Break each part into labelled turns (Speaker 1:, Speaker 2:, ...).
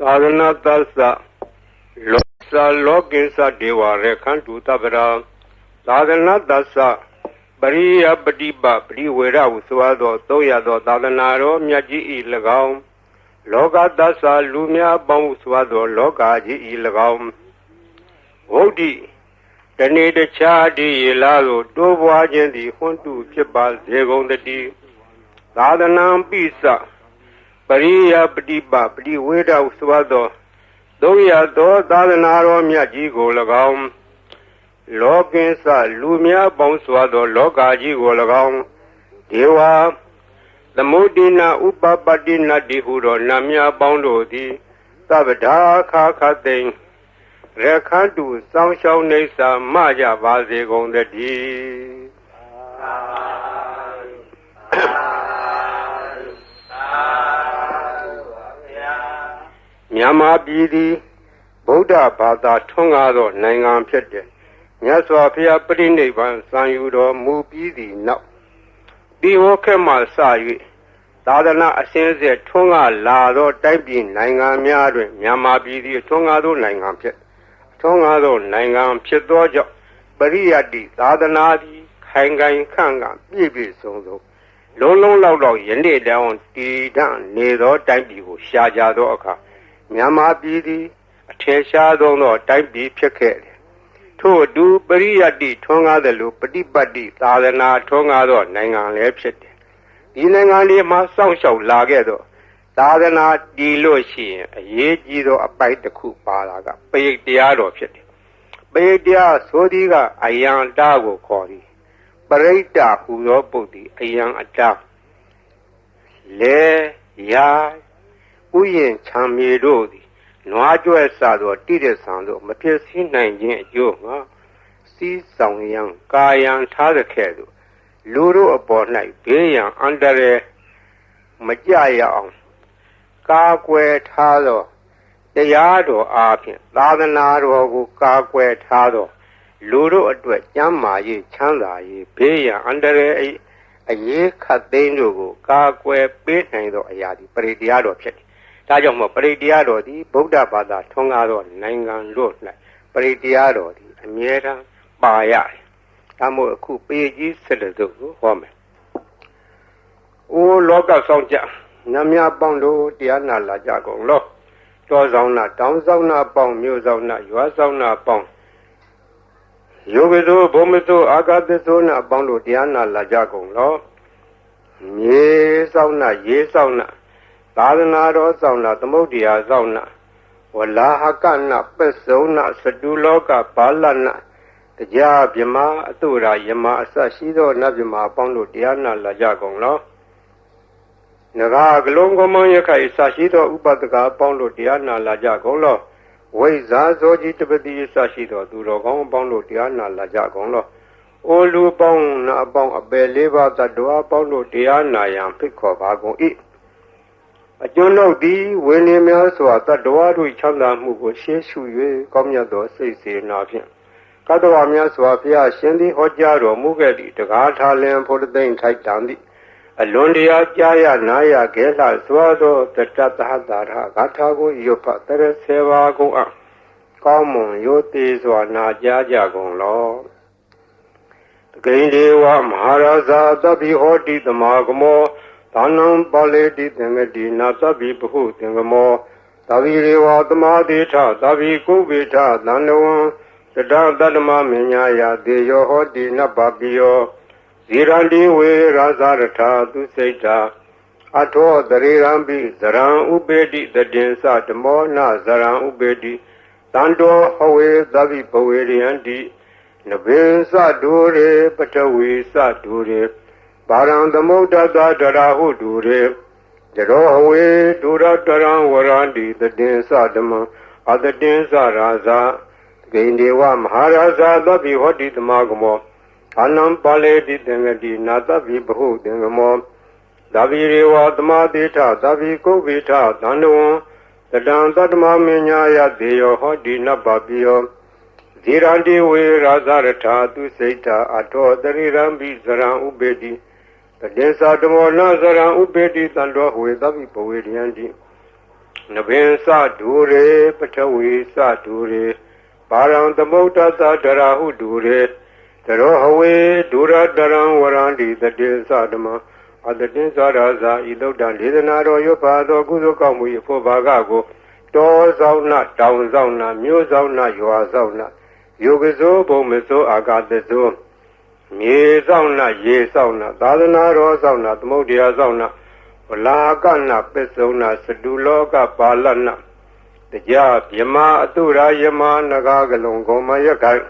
Speaker 1: Sadhana Tassa Losa Lokinsa Devare Kantu Tabara Sadhana Tassa Bariya Badiba Priwera Uswado Toyado Dadanaro Myaji Ilagam Loga Dasa Lumia Bamuswado Loga Ji Ilagam Odi Tane de Chadi Ilado Dowajan di Huntu Chibal Zegon the D Dadanam Pisa Pariya Padiba Priwera Uswado Doya Do Dadanaro Myaji Golagam Lokinsa Lumia Bamuswado Loga Ji Golagam Dewa The Mudina Upabadina Dihuro Namia Bondo di Sabada Kakating Rekantu Samshau Nesa Maja Vaze Gonda di Nyama Bidi Buddha Bada Tongado Nangan Pete Nyaswa Pia Prinevan Sanyudo Mubidi now. Diwokema Sayi Dadana Asense Tonga Lado Taibi Nanga Miadu Nyama Bidi Tongado Nangam Pet Tongado Nangam Petojo Bariadi Dadanadi Kangan Kanga Bibi Sonzo Lolo Lolo Yende down Tidan Nedo Taibi Shajado Oka Nyama Bidi Atesha Dono Taibi Peke To do Bariadi Tonga the Lu Padibadi Dadana Tongado Nangan Lepset Dinangani Ma Song Show Lagedo Dadana Diloshi Yejido a bite the coup Palaga Pay Diado Pet Pay Dia Sodiga Ayan Dago Kori Bareta Hudo Budi Ayan Attack Le Ya Uyen Chamidodi Noajo Sado Tide Sando Mapesi Nanjin Jonga Si Song Yang Kayan Tadakedo Luro upon night Bayan under Majaya Kakwe Tado the Yado Arkin Ladanaro Kakwe Tado Luro Adwet Yama Ye Chanda Ye Bayan under a ye Katendo Kakwe Betando Ayadi Prediado Pet Tajamo Prediado di Buddha Bada Tongado Nangan Road Prediado di Amiera Baya Tamo Kupeji Sedazo Home O Loka Sonja Namia Bondo Diana La Jagon Lo Tozona Downzona Bong Musona Yuazona Bong Yogizo Bomizo Agadezona Bondo Diana La Jagon Lo Ye Sauna Dadanaro Sauna, the Modia Zona, Wala Hakana, Pesona, Saduloka, Palana, the Jab Yama, Atura, Yama, Sashido, Nabima, Pondo, Diana, La Jagon, Naga, Longo Moyaka, Sashido, Upataka, Pondo, Diana, La Jagon, Weza, Zoji, Tibeti, Sashido, Durogon, Pondo, Diana, La Jagon, Olu Bong, Nabong, a Beleva, the Dua, Pondo, Diana, Yam, Pico, Vagon, eat. A journal D, William Yaswa, the Doadu Chanda Mugo, Sheshu, Comyado, says nothing. Kadawamia Swapia, Shendi Hojaro, Mugadi, the Gata Lamb for the Dane tight down the Alondia, Jaya, Naya, Gela, Swado, the Tatahadara, Gatago, Yopa, the Seva go up. Common, Yotis, or Naja Gon Law. The Gaindewa, Maharaza, the Bihoti, the Magamo. Tanam Baledi Dengadi Nasabi Puhu Dengamo Tavirewa Damadita Tavi Kubita Danawan Sada Dadama Minyaya Deyo Hodi Nababio Zirandi We Razarata Duseta Ato Darirambi Zaran Ubedi the Densa Demo Na Zaran Ubedi Tando Hawe Davi Poweri Andi Nabin Sadure Patawi Sadure Baran the Moda Darahu Dure, the Rohaway, Dura Taran Warandi, the Densa Dama, other Densa Raza, Gaindewa Maharaza, the Bihoti the Magamo, Anam Pale di Dengadi, Nata Vibahu Dengamo, Davirewa the Madita, Daviko Vita, Danduan, the Danzadma Minyaya, Deo Hodi Nababio, Zirandi We Razarata, Duseta, Ato, the Rirambi Zaran Ubedi. The Densa Demo Nazara Ubedi Sandro with the Poediandi နဗင်စဒူရေပထဝီစဒူရေပါရံသမုဒ္ဒသဒရာဟုဒူရေသရောဟဝေဒူရတရံဝရန္တိတတေသဓမ္မအတတိသရာဇာဤသုဒ္ဓံဒေသနာတော်ရွတ်ပါသောကုသိုလ်ကောင်းမှု၏ဖို့ဘာကကိုတောဆောင်နာတောင်ဆောင်နာမြို့ဆောင်နာရွာဆောင်နာယုဂဇောဘုံမဇောအာဂတဇောမြေဆောင်နာရေဆောင်နာသာသနာတော်ဆောင်နာသမုဒ္ဒရာဆောင်နာဝလာကနာပစ္စုံနာစတုလောကပါလနာတရားမြမအတုရာယမနဂါကလုံကုံမယခိုင်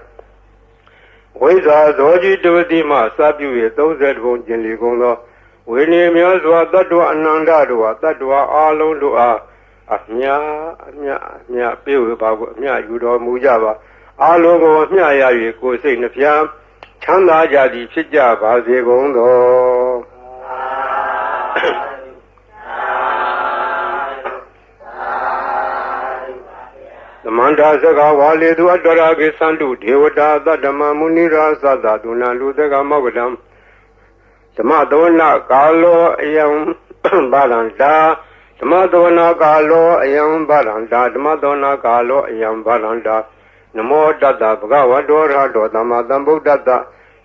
Speaker 1: ဝိဇာဇောကြီးတဝတိမှစပြု၍30ဘုံကျင်လီကုန်သောဝိနည်းများစွာတတ္တဝအနန္တတို့ဟာတတ္တဝအာလုံးတို့အားအမြပြေဝပါကိုအမြယူတော်မူကြပါအာလုံးကိုအမြရ၍ကိုယ်စိတ်နှပြချမ်းသာကြသည်ဖြစ်ကြပါစေကုန်သောသမန္တာစကားဝါလေသူအတ္တရာကိသန္တုဒေဝတာသတ္တမမုနိရာသသဒုဏလူတကမောကတံသမသောနာကာလောအယံဘာလန္တာသမသောနာကာလောအယံဘာလန္တာသမသောနာကာလောအယံဘာလန္တာနမောတတ္တဘဂဝတောရဟတောသမ္မာသမ္ဗုဒ္ဓတ္တ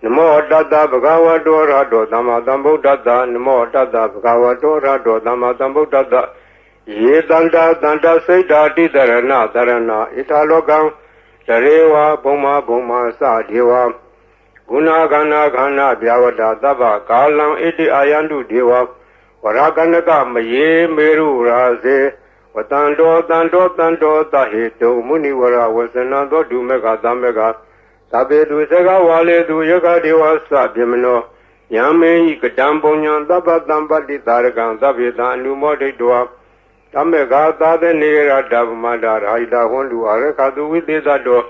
Speaker 1: နမောတတ္တဘဂဝတောရဟတောသမ္မာသမ္ဗုဒ္ဓတ္တနမောတတ္တဘဂဝတောရဟတောသမ္မာသမ္ဗုဒ္ဓတ္တယေတန္တာတန္တစိတ်ဓာတိတရဏတရဏဣထာလောကံတရေဝဘုံမာဘုံမာစဒေဝဂုဏခန္ဓာခန္ဓာဗျာဝတ္တသဗ္ဗကာလံဣတိအာယန္တုဒေဝဝရကနကမယေမေရုရာစေဝတန္တောတန္တောတန္တောတဟေတုမုနိဝရဝဇနံသောဒုမေကသမေကသဗ္ဗေတုစကဝါလေတုယကဒေဝသဗေမနောယံမေဟိကတံပုညံသဗ္ဗတံပတ္တိတာရကံသဗ္ဗေတံအနုမောဒိတောသမေကသာသနေရတဗမန္တာရာဟိတာဟွန်လူအရခတုဝိသေသတော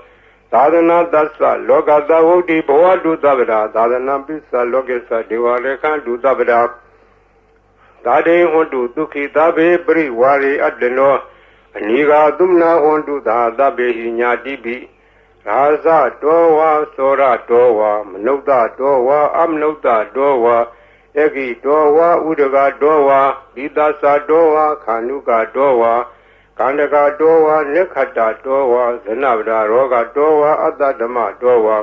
Speaker 1: သာသနာသစ္စာလောကသဝုဒ္ဓိဘဝတုသဗ္ဗရာသာသနာပိစ္ဆလောကေသဒေဝရေခန္တုသဗ္ဗရာသာဒေဟွန်တုဒုက္ခိသဗ္ဗေပရိဝါရေအတ္တနောအနိဂါသုမနာဟွန်တုသာသဗ္ဗေဟိညာတိပိရာဇတောဝါသောရတောဝါမနုဿတောဝါအမနုဿတောဝါဧကိတောဝါဥဒကတောဝါဒီသသတောဝါခန္ဓုကတောဝါကန္တကတောဝါနိခတတောဝါဇနဗဒရောဂတောဝါအတ္တဓမ္မတောဝါ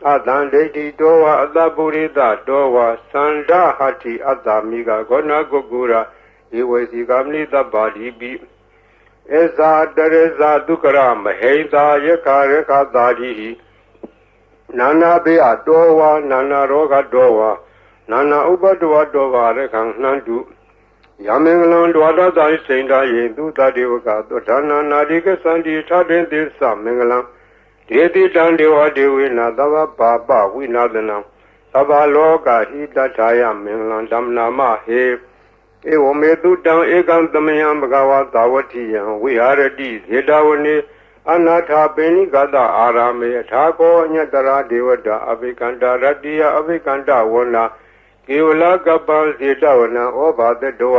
Speaker 1: အတံဒိဋ္ဌိတောဝါအတ္တပုရိသတောဝါသန္ဓဟတိအတ္တမိကဂောဏကုကုရဧဝေစီကမနိတ္တပါတိပိဧဇာတရေဇာဒုက္ခရမဟိတာယခရခတာတိနာနာဘေအတောဝါနာနာရောဂတောဝါနာနာဥပတဝတောဝါရခံနှံတုယမင်္ဂလံဒွါဒသံစိန္ဒယေသူတတေဝကသောဒါနနာတိကသန္တိထတွင်သစ္စာမင်္ဂလံဒေတိတံဒေဝဒေဝေနသဗ္ဗပါပဝိနာသနံသဗ္ဗလောကဟိတထာယမင်္ဂလံဓမ္မနာမဟေဧဝမေတုတံဧကံသမယံဘဂဝါသာဝတိယံဝိဟာရတိဇေတဝနေအနာထာပိဏိကတအာရမေထာကောအညတရာဒေဝတာအဘိကန္တာရတ္တိယအဘိကန္တဝနာကေဝလကပ္ပံစေတဝနံဩဘာတတော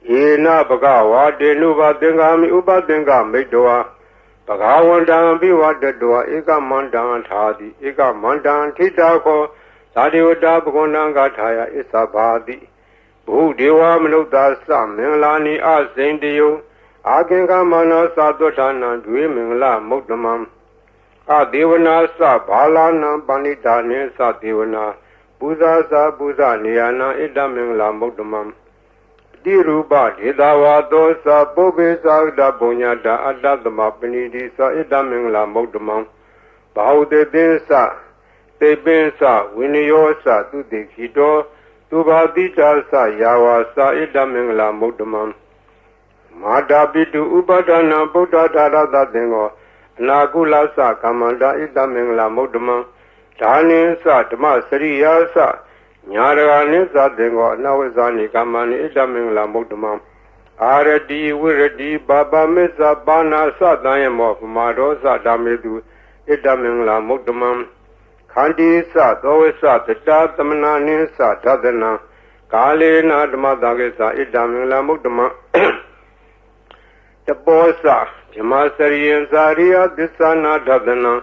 Speaker 1: ယေနဘဂဝါတေနုဘသင်္ကာမိဥပသင်္ကာမိတ္တဝဘဂဝန္တံပိဝတ္တဝဧကမန္တံထာတိဧကမန္တံထိတာခောသာဒေဝတာဘဂဝန္တံဂထာယဣသဘာတိဘုဒေဝမနုဿသမင်္ဂလာနိအစိန်တယုအာကင်္ဂမနောသသုဌာနံဒွေမင်္ဂလမုဒ္ဓမံအဒေဝနာသဘာလာနံပဏိတာနေသဒေဝနာပူဇာသာပူဇာနေယနာဣဒမင်္ဂလာမုဒ္ဓမံတိရူပဒေသဝါသောသပုပ္ပေသာဒပုညတာအတ္တသမပဏိတိသဣဒမင်္ဂလာမုဒ္ဓမံဘာဟုတေသင်္သသေပင်္သဝိနယောသသူတိခိတောသူဘာတိတာသယာဝါသဣဒမင်္ဂလာမုဒ္ဓမံမာတာပိတုဥပဒနာဗုဒ္ဓဒါရသသင်္ကောအနာကုလသကမ္မန္တာဣဒမင်္ဂလာမုဒ္ဓမံဒါနိသဓမ္မစရိယာသညာရဂာနိသသင်္ကောအနဝိဇာနိကမ္မနိဣဒမင်္ဂလာမုဒ္ဓမံအာရတိဝိရတိဘာပမစ္ဆပါဏာသတံယမောပမာဒောသဓမ္မေတုဣဒမင်္ဂလာမုဒ္ဓမံခန္တီသသောဝိသတတာသမနာနိသဓဒနံကာလေနာဓမ္မတကိသဣဒမင်္ဂလာမုဒ္ဓမံတပောသဓမ္မစရိယံသာရိယသစ္ဆနာဓဒနံ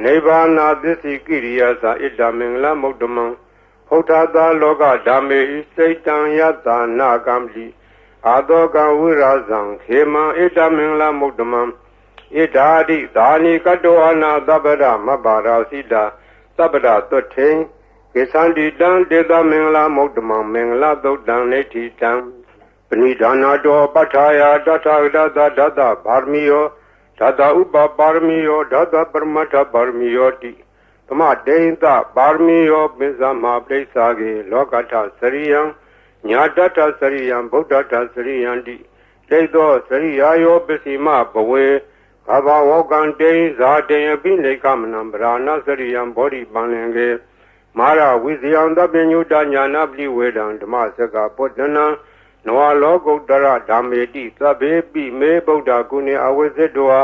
Speaker 1: နိဗ္ဗာနာသစ္စိကိရိယာသဣဒမင်္ဂလာမုဒ္ဓမံဖုဋ္ဌသာလောကဓမ္မေဣစိတံယတနာကံပိ အာသောကံဝိရာဇံခေမံဣတမင်္ဂလမုဒ္ဓမံဣဒာတိဒါနိကတောအနာသဗ္ဗရမဘာရာစိတာသဗ္ဗရသွတ်ထေကိသန္တိတံတေသမင်္ဂလမုဒ္ဓမံမင်္ဂလသုတ်တံနေတိတံပဏိဒါနာတောပဋ္ဌာယတထာဂတသဒတဗာရမီယောဓာတဥပပါရမီယောဓာတပရမတ္ထပါရမီယောတိသမတေယတပါရမီယောပိစ္ဆမပိစ္ဆာကေလောကထစရိယံညာတထစရိယံဗုဒ္ဓထစရိယံတိဒိဋ္ဌောစရိယာယောပစ္စည်းမဘဝေဘာဘဝကံတေဇာတေယပိနေကမနံဗရာဏစရိယံဘောဓိပန္လင်ကေမာရဝိဇယံသဗ္ဗညုတညာနာပတိဝေဒံဓမ္မစကပုတ္တနံနဝလောကုတ္တရဓမ္မေတိသဗ္ဗေပိမေဗုဒ္ဓကုဏေအဝိဇ္ဇတော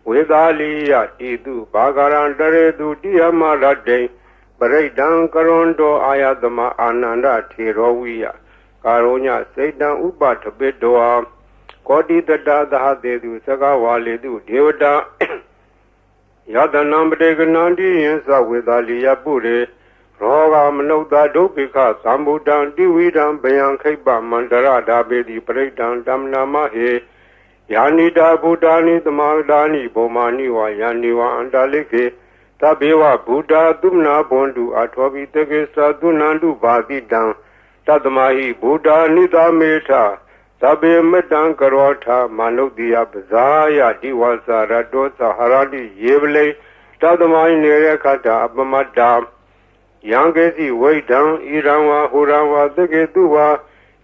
Speaker 1: ဝေသာလိယတိတုဘာဂရံတရေတုတိယမရတေပရိဒံကရွန်တောအာယတမအာနန္ဒထေရောဝိယကာရောညစိတ်တံဥပထပိတောကောတိတတသဟတေတုသကဝါလေတုဒေဝတာယတနံပတေကနန္တိယံသဝေသာလိယပုရေရောဂမနုဿဒုပိခသံဗုဒ္ဓံတိဝိဒံဗယံခိပ္ပမန္တရဓာပေတိပရိဒံတမ္နာမဟေယာနိတာဗုဒ္ဓာနိသမဂဒာနိဗောမာနိဝါယာနိဝါအန္တလိခေသဗ္ဗေဝဗုဒ္ဓသုမနာဘွန်တုအထောပိတကေသသုနန္တုဘာတိတံတတမဟိဗုဒ္ဓနိသမေထသဗ္ဗေမတံကရောထမနုဿိယပဇာယတိဝါစာရတောသဟရတိယေဝလေတတမဟိနေရခတအပမတ္တာယံကေစီဝိဒံဣရံဝါဟူရံဝါသကေတုဝါ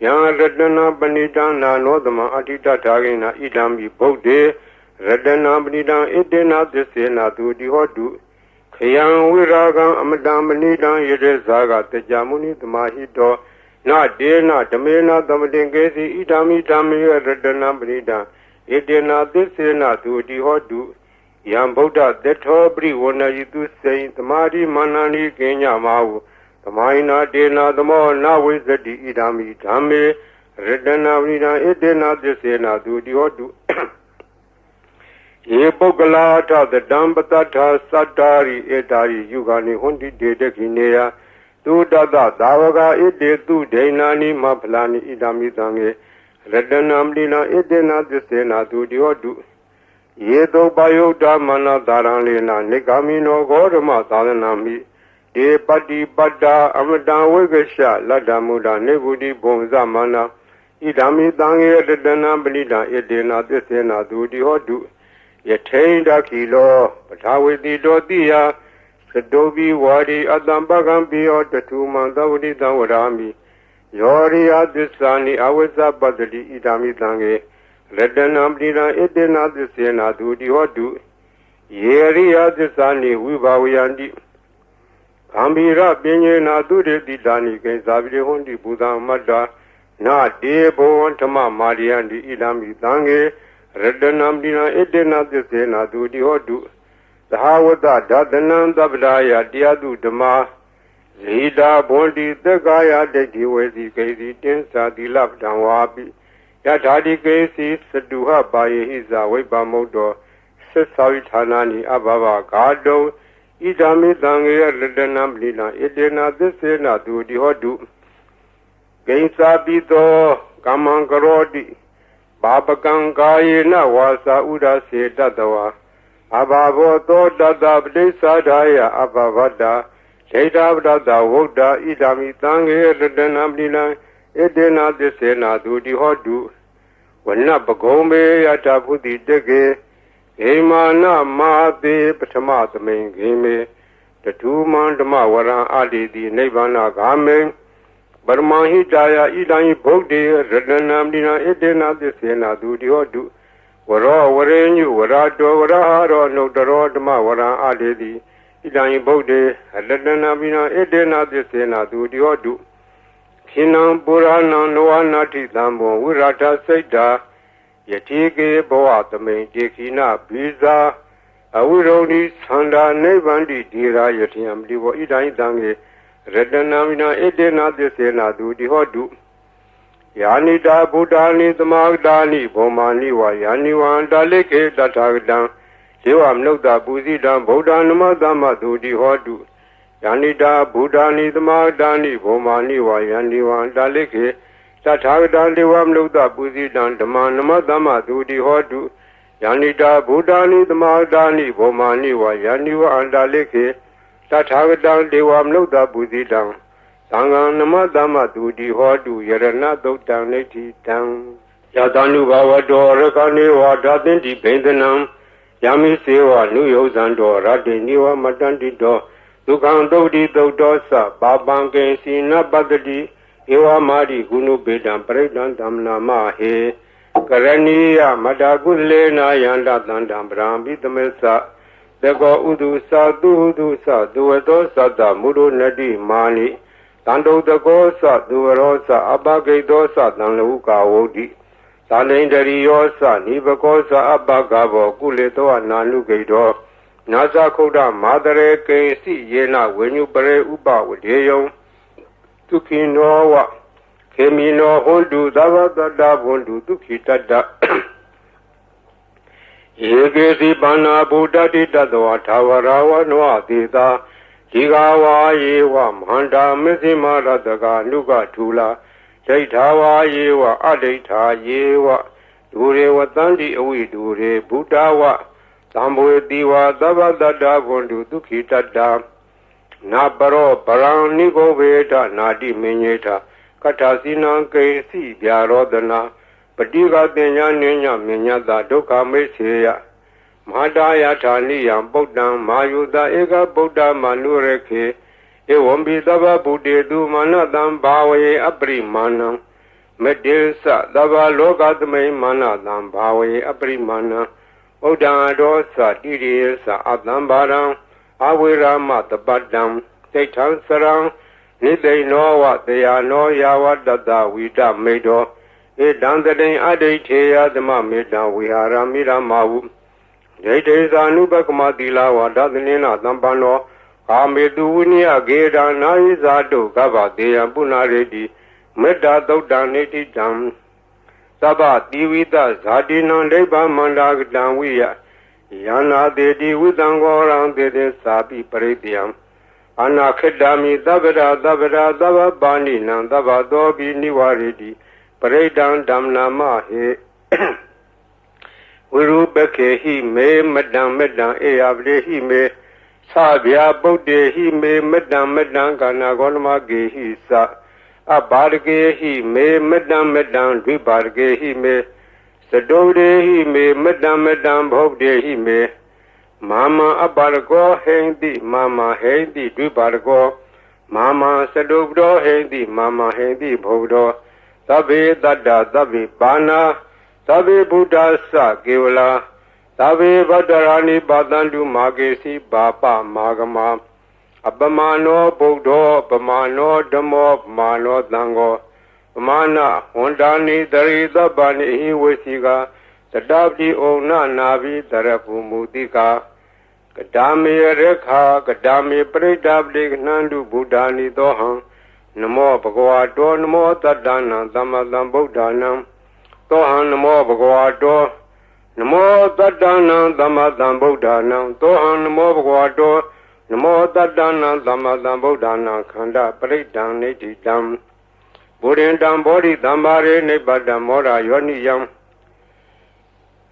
Speaker 1: ယံရတနာပဏိတံနာနောသမအဋ္ဌိတထာဂိနာဣဒံမိဗုဒ္ဓေရတနာပဏိတံဣတေနသစ္စေနာသူတိဟောတုခယံဝိရာဂံအမတံပဏိတံယရေဇာကတကြမုနိသမာဟိတောနာတေနဓမေနသမတင်ကေစီဣဒံမိဓမ္မေရတနာပဏိတံဣတေနသစ္စေနာသူတိဟောတုယံဗုဒ္ဓသတ္ထောပရိဝဏယိတုစိံသမာဓိမာနန္ဒီကိညမဟုသမိုင်းနာတေနာသမောနဝိဇ္ဇတိဣဒာမိဓမ္မေရတနာဝိဒံဣတေနာသစ္စေနာသူတိဟောတုယေပုဂ္ဂလာထသတံပတ္ထာသတ္တာရိဧတာရိယုဂာနိဟွန်တိတေတခိနေယသုတတသာဝကဣတေသူဒိဏာနိမဖလာနိဣဒာမိသံေရတနာမလိနာဣတေနာသစ္စေနာသူတိဟောတုယေတောပယုဒ္ဓမနသာရံလေနာနေဂာမိနောဂောဓမသာသနာမိဒေပတိပတ္တာအမတံဝိကရှလတ္တမုဒ္ဒနေဗုတိဘုံဇမနာဣဒာမိသံဃေရတနာပဏိတံဣတေနာသစ္စေနာသူတိဟောတုယထိန်တခိလောပထာဝေတိတောတိယသတောပိဝါဒီအတ္တံပကံပိယောတထုမံသဝတိတံဝရာမိယောရိယသစ္စာနိအဝိဇ္ဇပတ္တိဣဒာမိသံဃေရတနာပဏိတံဣတေနာသစ္စေနာသူတိဟောတုယေရိယသစ္စာနိဝိဘာဝယန္တိဂံဗီရပညေနာသူတေတိတာနိကိဇာပိဟွန်တိဘုဒ္ဓမတ္တာနာတေဘောဝဓမ္မမာရိယန္တိဣဒာမိသံဃေရတနာပဏိတံဣတေနာသစ္စေနာသူတိဟောတုသဟဝတ္တဓာတနံသဗ္ဗဒါယတရားသူဓမ္မာဇိတာဘွန်တိသက္ကာယဒိဋ္ဌိဝေစီကေစီတင်းစာတိလပ္ပံဝါပိယထာတိကေစီသတုဟပါယေဟိဇဝိပမုတ်တောသစ္စာဝိဌာနာနိအဘဘဂါတုဣဒာမိသံဃေရတနာပဏိတံဣတေနာသစ္စေနာသူတိဟောတုကိဉ္စာပိတောကမ္မံကရောတိဘာပကံကာယေနဝါစာဥဒစေတတဝါအဘဘောသောတတပတိစ္ဆာဒာယအဘဗတ္တာဒိဋ္ဌပတ္တဝုဒ္ဓဣဒာမိသံဃေရတနာပဏိတံဣတေနာသစ္စေနာသူတိဟောတုဝနပဂုံမေယတဘုတိတကေဂေမာနမာသေပထမသမိန်ဂေမေတထုမန္ဓမဝရံအာတိတိနိဗ္ဗာနဂာမေပရမဟိတာယဣဒံဗုဒ္ဓေရတနာပဏိတံဣတေနာသစ္စေနာသူတိဟောတုဝရောဝရေညုဝရတောဝရဟာရောနှုတ်တရောဓမ္မဝရံအာတိတိဣဒံဗုဒ္ဓေရတနာပဏိတံဣတေနာသစ္စေနာသူတိဟောတုခိနံပုရဏံနဝနာတိသံဘောဝိရထစိတ်တာယတိကေဘောသမိန်တေခိနဘိဇာအဝိရုဒိသန္တာနိဗ္ဗန္တိဒီရာယတိယံပတိဘောဣဒံတံေရတနာမိနာဣတေနာသစ္စေနာသူတိဟောတုယာနိတာဗုဒ္ဓာနိသမာဂတာနိဘောမာနိဝါယာနိဝံတာလိခေတထာဂတံဒေဝမနုဿပူဇိတံဗုဒ္ဓနမသမသူတိဟောတုယာနိတာဗုဒ္ဓာနိသမာဂတာနိဘောမာနိဝါယာနိဝံတာလိခေတ Tathagatang Devam Lukta Pusidang Dhamma Nama Dhamma Dudi Hodu Yanita Buddhani Dhamadani Bomani Wa Yaniwa Andaleke Tathagatang Devam Lukta Pusidang Sangang Nama Dhamma Dudi Hodu Yarana Doktang Neti Tang Yatanu Bhavado Rakani Wadatinti Bendanam Yami Sewa Nuyozando Radiniwa Matandido Dukang Dodi Dodosa Babanke Sina Badadi Ewa Madi Gunu Bedam Predan Damna Mahe Karaniya Madagule Na Yanda Dandam Brambi Tamesa Dego Udusa Dudusa Duedosa Da Mudu Nadi Mani Tando Dagosa Duerosa Abagedosa Danluka Wodi Salendari Yosa Nibakosa Abagabo Kuleto Nanu Gaido Nasa Koda Madare Kesi Yena Wenyu Bare Uba Wadeyo Tukinowa Kemino Hondu Davada Hondu Tukitada Yegesi Bana Buddha Didadwa Tawarawa Noa Dida Tigawa Yewa Manda Mizima Radaga Nuga Tula Daitawa Yewa Adaita Yewa Dure Watandi Awi Dure Buddhawa Tambu Diwa Davada Hondu Tukitada Nabaro Baranigo Veda Nadi Minyeta Katasina Kesi Byarodana Padiga Denya Nenya Minyada Doka Meseya Madaya Taniya Bodam Mayuda Ega Boda Manureke Ewombi Dava Budedu Manadam Bawe Abrimana Medilsa Dava Logadme Manadam Bawe Abrimana Oda Dosa Dirisa Adambaram Awira Matabadam, Satan Sarang, Nide Noa, they are no Yawa Dada, Vida Medo, a Dandadin Adetea, the Mamida, we are Amira Mawu. They days are Nubakumadila, or Dadanina, Dambano, Ameduini, Ageda, Naizado, Gava, de Abuna Redi, Meda Dodaneti Dam, Saba, Divida, Zadina, Leba Mandag, Danwia. Yana dedi Widangorang de Sabi Parediam Anakadami Davada Davada Dava Bani Nan Dava Dobi Niwaridi Paredan Damna Mahe Urubeke he me Madam Medan Eavde he me Sabia Bode he me Madam Medan Ganagonma ge he sa Abarge he me Madam Medan Dubarge he me Sadode he me Madam Bogde he me Mama Abargo Hendi Mama Hendi Dubargo Mama Sadobdo Hendi Mama Hendi Bogdo Tabe Dada Tabe Bana Tabe Buddha Sa Gevla Tabe Badarani Badandu Magesi Bapa Magama Abamano Bogdo Abamano Damo Mano Dango Mana Hondani Darida Bani Wesiga Sadabdi Ona Navi Darapu Mudika Kadami Rekha Kadami Predabdi Nandu Buddhani Doham Namo Bhagavato Namo Tadana Damadam Buddhanam Doham Namo Bhagavato Namo Tadana Damadam Buddhanam Doham Namo Bhagavato Namo Tadana Damadam Buddhanam Khanda Predam Dam Buddhin Dam Bodhi Dambare Nebada Mora Yoniyam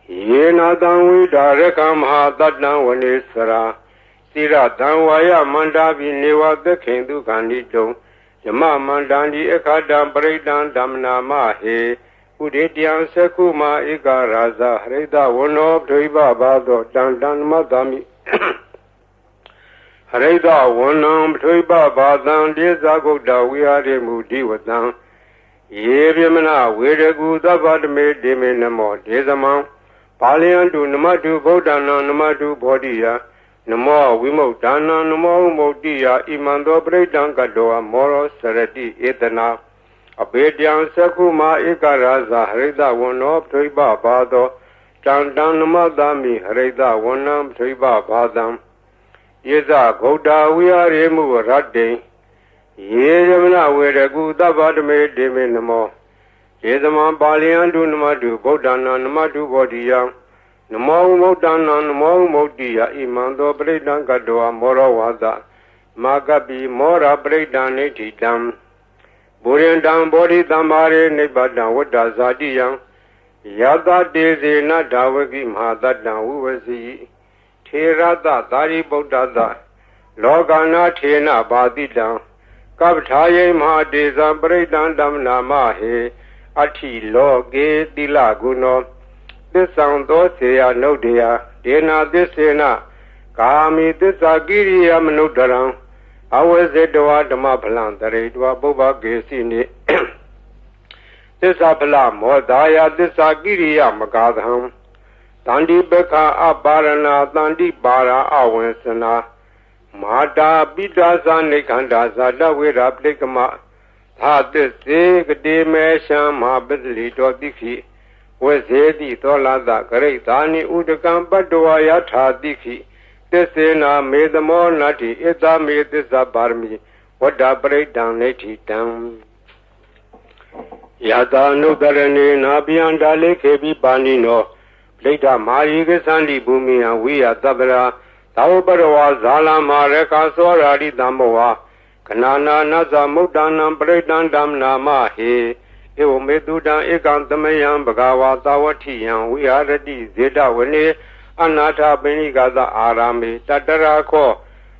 Speaker 1: Yena Danwi Darekam Ha Dadam Vanesara Sira Danwaya Mandavi Neva the Kindu Kandito Yama Mandandi Ekadam Predam Damna Mahe Udidian Sekuma Ika Raza Reda Wono Triba Bado Dandan Madami Hareda Wonam Triba Badan Dezagoda we are Mudi Wadan Yevimana Wedegu Davadme Deminamo Dezamam Palian to Namadu Bodana Namadu Bodia Namo Wimo Dana Namo Modia Imando Bredan Gadoa Moro Sarati Etana Abedian Sakuma Ikaraza Hareda Wono Triba Bado Dandan Namadami Hareda Wonam Triba Badam Yeza Goda we are Emu Radde Yezamana Wedegu Davadme Deminamo Yezama Balian do Namadu Bodana Namadu Bodia Namo Modana Namo Modia Imando Bredan Gadoa Moro Wada Magabi Mora Bredan Etidam ဘူရင်တံဘောဓိသမ္မာရေနိဗ္ဗတံဝတ္တဇာတိယံယတတေဇေနဒါဝကိမဟာတတံဝုဝစီထေရတသာရိပုတ္တသလောကနာထေနဘာတိတံကပ္ပထာယိမဟာတေဇံပရိတံဓမ္မနာမဟေအဋ္ဌိလောကေတိလဂုဏောသစ္ဆံသောစေယနုဒ္ဒေယဒေနာသစ္စေနကာမိသစ္စာကိရိယမနုဒ္ဒရံအဝေဇေတဝဓမ္မဖလံတရိတဝပုဗ္ဗကေစီနိသစ္စာဖလမောဒါယသစ္စာကိရိယမကာသံတန္တိပခအပါရဏတန္တိပါရာအဝေစနာမာတာပိတာသနိခန္ဓာဇာတဝေရပလိကမသာသစ္စေကတိမေရှံမဟာပတ္တိတောတိခိဝေဇေတိသောလာသဂရိတာနိဥဒကံပတ္တဝယထာတိခိသစ္စေနာမေသမောနတ္တိဣသမေသစ္စာပါရမီဝတ္တပရိတံနေတိတံယတာနုတရဏေနာပိယန္တာလေခေပိပါဏိနောပဋိဋ္ဌမာယိကသန္တိဘူမိယဝိယသဗ္ဗရာသာဝပရဝါဇာလမာရခာသောရာရိတံမောဝါခဏနာနသမုဒ္ဒနာပရိတံဓမ္မနာမဟေဧဝမေတုတံဧကံသမယံဘဂဝါသာဝတိယံဝိဟာရတိဇေတဝနေအနာထပိဏိကသအာရမေတတရာခော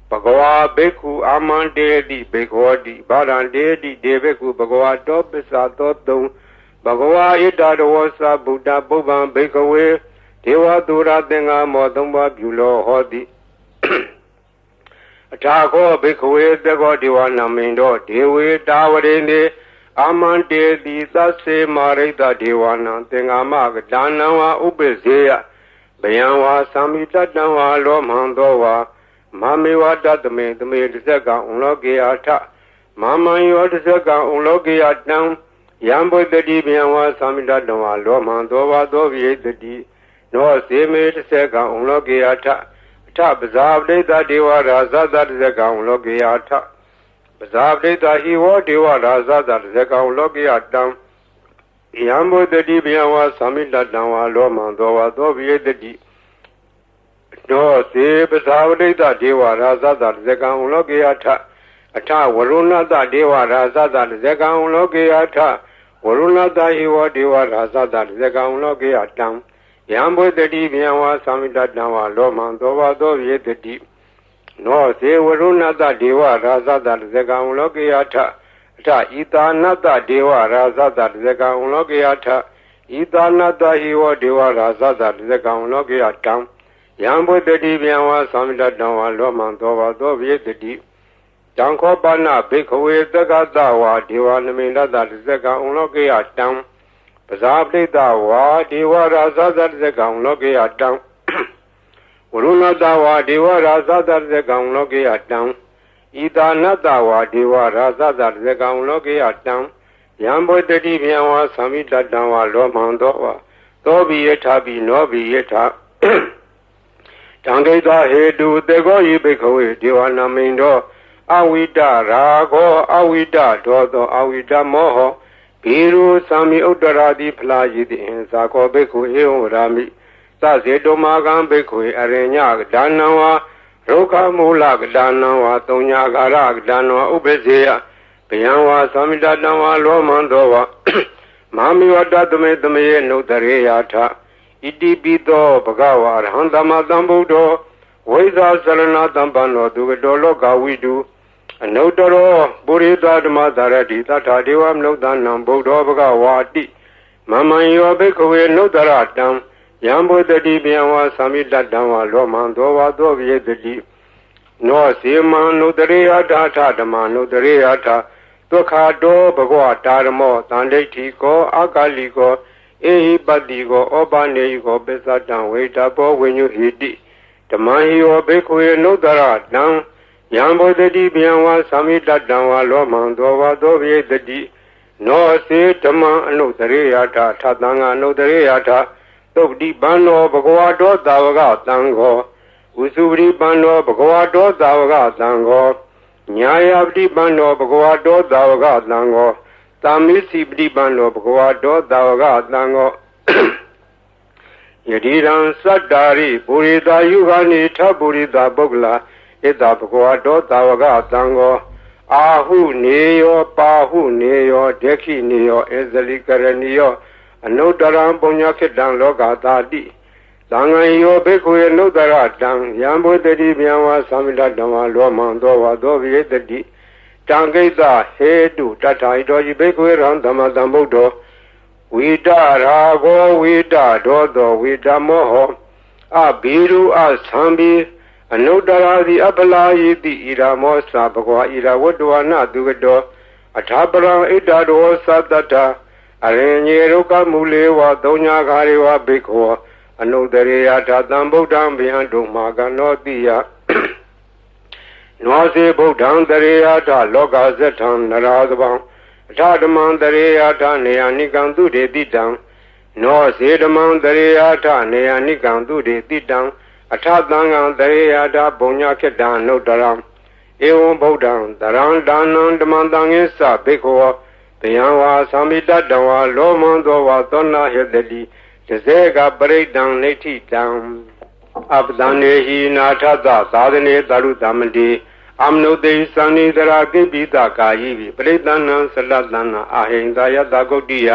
Speaker 1: ဘဂဝါဘိက္ခုအာမန္တေတိဘေခောတိဗာရန္တေတိဒေဘိက္ခုဘဂဝါတောပစ္ဆာသောတုံဘဂဝါဣတတဝသဗုဒ္ဓပုဗ္ဗံဘိက္ခဝေဒေဝသူရသင်္ဃမောသုံးပါးပြုလောဟောတိအထာခောဘိက္ခဝေသကောဒေဝနာမိန်တော်ဒေဝေတာဝရိနေအာမန္တေတိသစ္စေမာရိတဒေဝနာသင်္ဃမကဒါနံဝါဥပ္ပဇေယဘယံဝါသံမိတတံဝါလောမံသောဝါမမေဝတတမေတမေတဇက်ကံဥလောကေယထမမံယောတဇက်ကံဥလောကေယတံယံဘုဒ္ဓတိဘယံဝါသံမိတတံဝါလောမံသောဝါသောဝိတတိနောစေမေတဇက်ကံဥလောကေယထအထပဇာပဋိသဒေဝရာဇသတဇက်ကံဥလောကေယထပဇာပဋိသဟိဝဒေဝရာဇသတဇက်ကံဥလောကေယတံယံဘုဒ္ဓတိဘယံဝါသံမိတတံဝါလောမံသောဝါသောဝိတတိနောစေပဇာပဋိသဒေဝရာဇသတဇက်ကံဥလောကေယထအထဝရုဏတဒေဝရာဇသတဇက်ကံဥလောကေယထဝရုဏတဟိဝဒေဝရာဇသတဇက်ကံဥလောကေယတံယံဘုဒ္ဓတိဘယံဝါသံမိတတံဝါလောမံသောဝါသောဝိတတိနောစေဝရုဏတဒေဝရာဇသတဇက်ကံဥလောကေယထအထဣတာနတဒေဝရာဇသတဇက်ကံဥလောကေယထဣတာနတဟိဝဒေဝရာဇသတဇက်ကံဥလောကေယတံယံဘုဒ္ဓတိဗျံဝါသံမိတတံဝါလောမံသောဝါသောဝိတတိတံခောပနဘိက္ခဝေသက္ကတဝါဒေဝနမိန္ဒတတဇက်ကံဥလောကေယတံပဇာပဋိတဝါဒေဝရာဇသတဇက်ကံဥလောကေယတံဝရုဏတဝါဒေဝရာဇသတဇက်ကံဥလောကေယတံဣတာနတဝါဒေဝရာဇသတဇက်ကံဥလောကေယတံယံဘုဒ္ဓတိဗျံဝါသံမိတတံဝါလောမံသောဝါသောဘိယထာဘိနောဘိယထာတံဒိတာဟေတုတေကောယိဘိက္ခဝေဒေဝနာမိန်တော်အဝိတရာခောအဝိတဒောသောအဝိတမောဟဘိရုသံမိဥတ္တရာတိဖလာယိတိအင်ဇာခောဘိက္ခုဧဝရာမိသဇေတောမာကံဘိက္ခုအရိညကဒါနံဝါရုခမူလကဒါနံဝါသုံးညာကာရကဒါနံဝါဥပ္ပဇေယဘယံဝါသံမိတတံဝါလောမံသောဝါမမိဝတ္တသမေသမေနုတရေယထဣတိပိသောဘဂဝါရဟံသမတံဗုဒ္ဓောဝိဇာစရဏတံပန္နောသူကတောလောကဝိတုအနုတ္တရောပုရိသဓမ္မသရတိသတ္ထာဒေဝမနုဿနံဗုဒ္ဓောဘဂဝါတိမမံယောဘိက္ခဝေနုတ္တရတံယံဘုဒ္ဓတိဗျံဝါသံမိတတံဝါလောမံသောဝါသောဝိတတိနောစေမံနုတရေယထာထဓမ္မနုတရေယထာဒုက္ခတောဘဂဝတာရမောတန္ဒိဋ္ဌိကောအာကာလိကောဧဟိပတ္တိကောဩပနေယကောပစ္စတံဝေတဘောဝိညုဟိတိဓမ္မဟိယောဘိက္ခဝေနုတ္တရတံယံဘုဒ္ဓတိဗျံဝါသံမိတတံဝါလောမံသောဝါသောဝိတတိနောစေဓမ္မအနုတရေယထာထသံဃာအနုတရေယထာသုပတိပန္နောဘဂဝါတောသာဝကသံဃောဥစုပတိပန္နောဘဂဝါတောသာဝကသံဃောညာယပတိပန္နောဘဂဝါတောသာဝကသံဃောသာမိစီပတိပန္နောဘဂဝါတောသာဝကသံဃောယတိရံသတ္တာရိပုရိသယုဂာနိထပုရိသပုဂ္ဂလာဣတဘဂဝါတောသာဝကသံဃော အာဟုနေယောပါဟုနေယောဒက္ခိနေယောဧဇလိကရဏီယောအနုတ္တရံပုညခိတံလောကသာတိသံဃံယောဘိက္ခုအနုတ္တရတံယံဘုဒ္ဓတိဗျံဝါသမိတဓမ္မလောမံသောဝါသောဝိတတိတံကိတဟေတုတထာဣတောယိဘိက္ခုရံဓမ္မတံဗုဒ္ဓောဝိတရာဂောဝိတဒောသောဝိတမောဟောအဘိရုအသံဘိအနုတ္တရာတိအပလာယိတိဣရာမောသဘဂဝါဣရာဝတ္တဝနာသူကတောအထာပရံဣတတောသတ္တတအရင်ညေရုကမူလေဝသုံးညာခါရေဝဘိက္ခောအနုတ္တရေယထာတံဗုဒ္ဓံဗျံတုမာကနောတိယနောစေဗုဒ္ဓံတရေယထာလောကဇထံနရာသဗံအထာဓမ္မံတရေယထာနေယနိကံသူတေတိတံနောစေဓမ္မံတရေယထာနေယနိကံသူတေတိတံအထသံဃံတရေယထာဘုံညာခေတ္တံနုတ္တရံဧဝံဗုဒ္ဓံတရံဒါနံဓမ္မံတံငိသဘိက္ခောတယံဝါသမိတတဝါလောမံသောဝါသောနာဟေတတိတဇေကပရိဒံနေဋ္ဌိတံအပဒံနေဟိနာထသသာသနေတရုသမတိအမနုတေသံနိတရာကိပိတကာယိပိပရိဒဏံသလတနာအာဟိန္ဒယတဂုတ်တိယ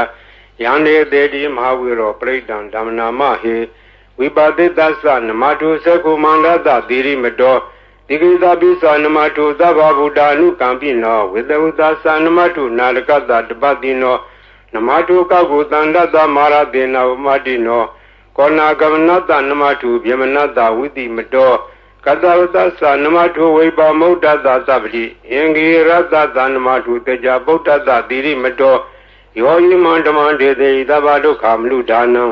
Speaker 1: ယန္နေတေတိမဟာဝိရောပရိဒံဓမ္မနာမဟေဝိပါတိတသနမတုသကုမန္တတသီရိမတောဒီကိသပိသနမတုသဗ္ဗဗုဒ္ဓ ानु ကံပိနောဝေတဝတသနမတုနာလကတတပတိနောနမတုကောကုတန္တတမာရတေနဝမတိနောကောနာကမနတနမတုဗျမနတဝိတိမတောကတဝတသနမတုဝိပါမုဒ္ဒတသဗ္ဗတိအင်္ဂိရတသနမတုတေကြဗုဒ္ဓတသီရိမတောယောဟိမန္တမန္တေတိသဗ္ဗဒုက္ခမနုဒါနံ